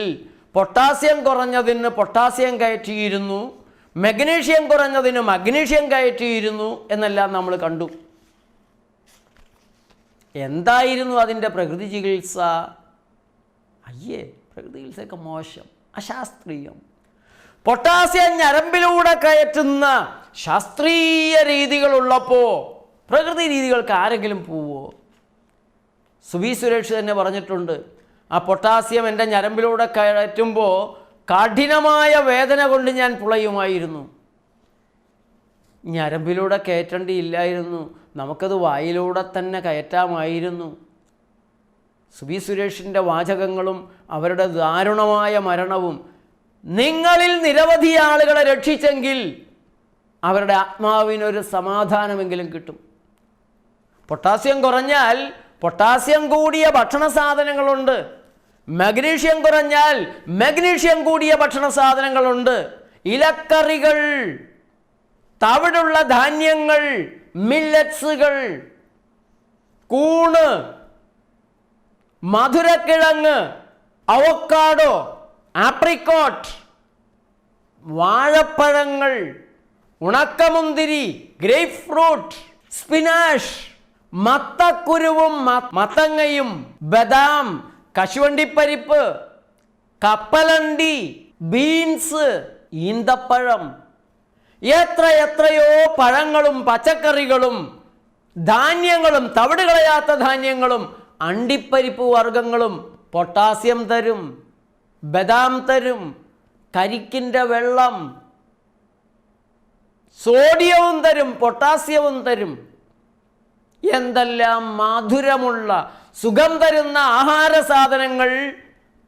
പൊട്ടാസ്യം കുറഞ്ഞതിന് പൊട്ടാസ്യം കയറ്റിയിരുന്നു, മഗ്നീഷ്യം കുറഞ്ഞതിന് മഗ്നീഷ്യം കയറ്റിയിരുന്നു എന്നെല്ലാം നമ്മൾ കണ്ടു. എന്തായിരുന്നു അതിൻ്റെ പ്രകൃതി ചികിത്സ? പ്രകൃതി ചികിത്സയൊക്കെ മോശം, അശാസ്ത്രീയം. പൊട്ടാസ്യം ഞരമ്പിലൂടെ കയറ്റുന്ന ശാസ്ത്രീയ രീതികളുള്ളപ്പോൾ പ്രകൃതി രീതികൾക്ക് ആരെങ്കിലും പോവോ? സുബി സുരേഷ് തന്നെ പറഞ്ഞിട്ടുണ്ട്, ആ പൊട്ടാസ്യം എൻ്റെ ഞരമ്പിലൂടെ കയറ്റുമ്പോൾ കഠിനമായ വേദന കൊണ്ട് ഞാൻ പുളയുമായിരുന്നു. ഞരമ്പിലൂടെ കയറ്റേണ്ടിയില്ലായിരുന്നു, നമുക്കത് വായിലൂടെ തന്നെ കയറ്റാമായിരുന്നു. സുബി സുരേഷിൻ്റെ വാചകങ്ങളും അവരുടെ ദാരുണമായ മരണവും നിങ്ങളിൽ നിരവധി ആളുകളെ രക്ഷിച്ചെങ്കിൽ അവരുടെ ആത്മാവിനൊരു സമാധാനമെങ്കിലും കിട്ടും. പൊട്ടാസ്യം കുറഞ്ഞാൽ പൊട്ടാസ്യം കൂടിയ ഭക്ഷണ സാധനങ്ങളുണ്ട്, മഗ്നീഷ്യം കുറഞ്ഞാൽ മഗ്നീഷ്യം കൂടിയ ഭക്ഷണ സാധനങ്ങളുണ്ട്. ഇലക്കറികൾ, തവിടുള്ള ധാന്യങ്ങൾ, മില്ലറ്റ്സുകൾ, കൂണ്, മധുരക്കിഴങ്ങ്, അവോക്കാഡോ, ആപ്രിക്കോട്ട്, വാഴപ്പഴങ്ങൾ, ഉണക്കമുന്തിരി, ഗ്രേപ്പ് ഫ്രൂട്ട്, സ്പിനാഷ്, മത്തക്കുരുവും മത്തങ്ങയും, ബദാം, കശുവണ്ടിപ്പരിപ്പ്, കപ്പലണ്ടി, ബീൻസ്, ഈന്തപ്പഴം, എത്രയോ പഴങ്ങളും പച്ചക്കറികളും ധാന്യങ്ങളും തവിട് കളയാത്ത ധാന്യങ്ങളും അണ്ടിപ്പരിപ്പ് വർഗ്ഗങ്ങളും പൊട്ടാസ്യം തരും, ബദാം തരും, കരിക്കിൻ്റെ വെള്ളം, സോഡിയവും തരും, പൊട്ടാസ്യവും തരും. എന്തെല്ലാം മധുരമുള്ള സുഖം തരുന്ന ആഹാര സാധനങ്ങൾ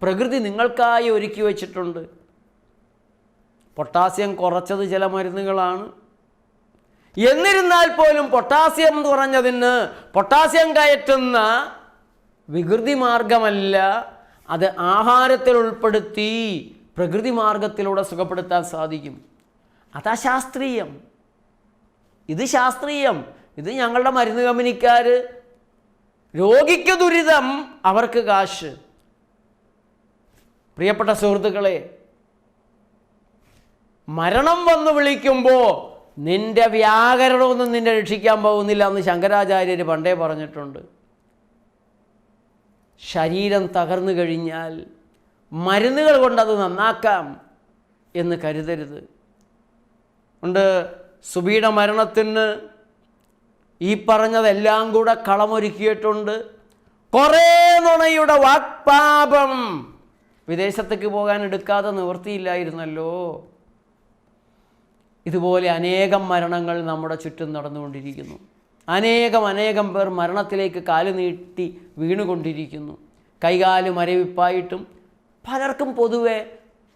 പ്രകൃതി നിങ്ങൾക്കായി ഒരുക്കി വച്ചിട്ടുണ്ട്. പൊട്ടാസ്യം കുറച്ചത് ചില മരുന്നുകളാണ്. എന്നിരുന്നാൽ പോലും പൊട്ടാസ്യം കുറഞ്ഞതിന് പൊട്ടാസ്യം കയറ്റുന്ന വികൃതി മാർഗമല്ല, അത് ആഹാരത്തിൽ ഉൾപ്പെടുത്തി പ്രകൃതി മാർഗത്തിലൂടെ സുഖപ്പെടുത്താൻ സാധിക്കും. അതാ ശാസ്ത്രീയം. ഇത് ശാസ്ത്രീയം. ഇത് ഞങ്ങളുടെ മരുന്ന് കമ്പനിക്കാർ, രോഗിക്ക് ദുരിതം, അവർക്ക് കാശ്. പ്രിയപ്പെട്ട സുഹൃത്തുക്കളെ, മരണം വന്ന് വിളിക്കുമ്പോൾ നിന്റെ വ്യാകരണമൊന്നും നിന്നെ രക്ഷിക്കാൻ പോകുന്നില്ല എന്ന് ശങ്കരാചാര്യർ പണ്ടേ പറഞ്ഞിട്ടുണ്ട്. ശരീരം തകർന്നു കഴിഞ്ഞാൽ മരുന്നുകൾ കൊണ്ടത് നന്നാക്കാം എന്ന് കരുതരുത്. ഉണ്ട് സുബിയുടെ മരണത്തിന് ഈ പറഞ്ഞതെല്ലാം കൂടെ കളമൊരുക്കിയിട്ടുണ്ട്. കുറേ നുണയുടെ വാക്പാപം. വിദേശത്തേക്ക് പോകാൻ എടുക്കാതെ നിവൃത്തിയില്ലായിരുന്നല്ലോ. ഇതുപോലെ അനേകം മരണങ്ങൾ നമ്മുടെ ചുറ്റും നടന്നുകൊണ്ടിരിക്കുന്നു. അനേകം പേർ മരണത്തിലേക്ക് കാല് നീട്ടി വീണുകൊണ്ടിരിക്കുന്നു. കൈകാല് മരവിപ്പായിട്ടും പലർക്കും പൊതുവെ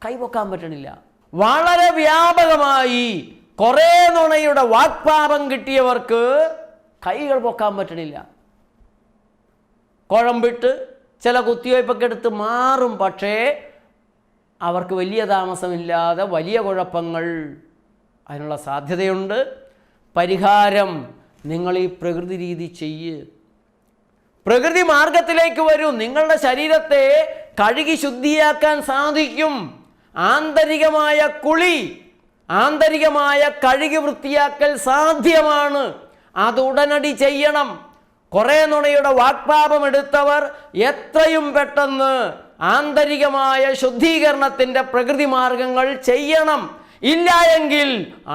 കൈപൊക്കാൻ പറ്റണില്ല. വളരെ വ്യാപകമായി കുറേ നുണയുടെ വാക്പാപം കിട്ടിയവർക്ക് കൈകൾ പൊക്കാൻ പറ്റണില്ല. കുഴമ്പിട്ട് ചില കുത്തിവയ്പ്പൊക്കെ എടുത്ത് മാറും. പക്ഷേ അവർക്ക് വലിയ താമസമില്ലാതെ വലിയ കുഴപ്പങ്ങൾ അതിനുള്ള സാധ്യതയുണ്ട്. പരിഹാരം നിങ്ങൾ ഈ പ്രകൃതി രീതി ചെയ്യ്. പ്രകൃതി മാർഗത്തിലേക്ക് വരൂ. നിങ്ങളുടെ ശരീരത്തെ കഴുകി ശുദ്ധിയാക്കാൻ സാധിക്കും. ആന്തരികമായ കുളി, ആന്തരികമായ കഴുകി വൃത്തിയാക്കൽ സാധ്യമാണ്. അത് ഉടനടി ചെയ്യണം. കുറേ നുണയുടെ വാക്പാപം എടുത്തവർ എത്രയും പെട്ടെന്ന് ആന്തരികമായ ശുദ്ധീകരണത്തിൻ്റെ പ്രകൃതി മാർഗങ്ങൾ ചെയ്യണം. ഇല്ല എങ്കിൽ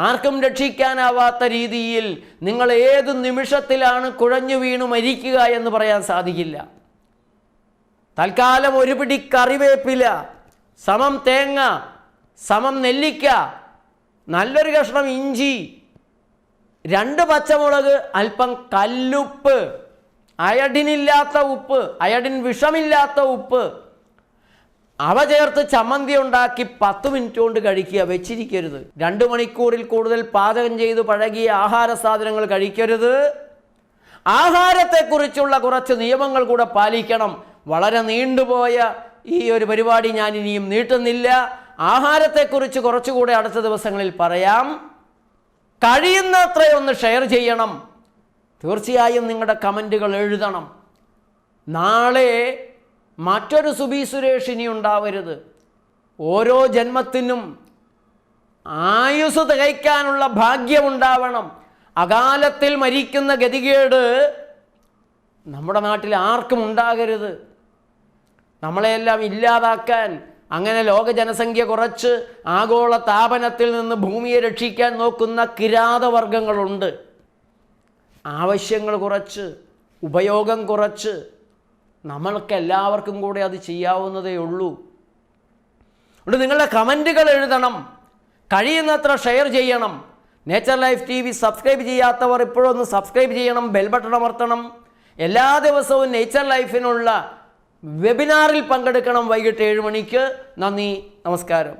ആർക്കും രക്ഷിക്കാനാവാത്ത രീതിയിൽ നിങ്ങൾ ഏത് നിമിഷത്തിലാണ് കുഴഞ്ഞു വീണു മരിക്കുക എന്ന് പറയാൻ സാധിക്കില്ല. തൽക്കാലം ഒരു പിടി കറിവേപ്പില, സമം തേങ്ങ, സമം നെല്ലിക്ക, നല്ലൊരു കഷ്ണം ഇഞ്ചി, 2 പച്ചമുളക്, അല്പം കല്ലുപ്പ്, അയഡിനില്ലാത്ത ഉപ്പ്, അയഡിൻ വിഷമില്ലാത്ത ഉപ്പ്, അവ ചേർത്ത് ചമ്മന്തി ഉണ്ടാക്കി 10 മിനിറ്റ് കൊണ്ട് കഴിക്കുക. വെച്ചിരിക്കരുത്. 2 മണിക്കൂറിൽ കൂടുതൽ പാചകം ചെയ്ത് പഴകിയ ആഹാര സാധനങ്ങൾ കഴിക്കരുത്. ആഹാരത്തെക്കുറിച്ചുള്ള കുറച്ച് നിയമങ്ങൾ കൂടെ പാലിക്കണം. വളരെ നീണ്ടുപോയ ഈ ഒരു പരിപാടി ഞാൻ ഇനിയും നീട്ടുന്നില്ല. ആഹാരത്തെക്കുറിച്ച് കുറച്ചുകൂടെ അടുത്ത ദിവസങ്ങളിൽ പറയാം. കഴിയുന്നത്രയൊന്ന് ഷെയർ ചെയ്യണം. തീർച്ചയായും നിങ്ങളുടെ കമൻറ്റുകൾ എഴുതണം. നാളെ മറ്റൊരു സുബി സുരേഷ് ഇനി ഉണ്ടാവരുത്. ഓരോ ജന്മത്തിനും ആയുസ് തികയ്ക്കാനുള്ള ഭാഗ്യമുണ്ടാവണം. അകാലത്തിൽ മരിക്കുന്ന ഗതികേട് നമ്മുടെ നാട്ടിൽ ആർക്കും ഉണ്ടാകരുത്. നമ്മളെയെല്ലാം ഇല്ലാതാക്കാൻ, അങ്ങനെ ലോക ജനസംഖ്യ കുറച്ച് ആഗോള താപനത്തിൽ നിന്ന് ഭൂമിയെ രക്ഷിക്കാൻ നോക്കുന്ന കിരാതവർഗങ്ങളുണ്ട്. ആവശ്യങ്ങൾ കുറച്ച്, ഉപയോഗം കുറച്ച്, നമ്മൾക്ക് എല്ലാവർക്കും കൂടെ അത് ചെയ്യാവുന്നതേ ഉള്ളൂ. അതുകൊണ്ട് നിങ്ങളുടെ കമൻറ്റുകൾ എഴുതണം. കഴിയുന്നത്ര ഷെയർ ചെയ്യണം. നേച്ചർ ലൈഫ് TV സബ്സ്ക്രൈബ് ചെയ്യാത്തവർ ഇപ്പോഴൊന്ന് സബ്സ്ക്രൈബ് ചെയ്യണം. ബെൽ ബട്ടൺ അമർത്തണം. എല്ലാ ദിവസവും നേച്ചർ ലൈഫിനുള്ള വെബിനാറിൽ പങ്കെടുക്കണം. വൈകിട്ട് 7 മണിക്ക്. നന്ദി, നമസ്കാരം.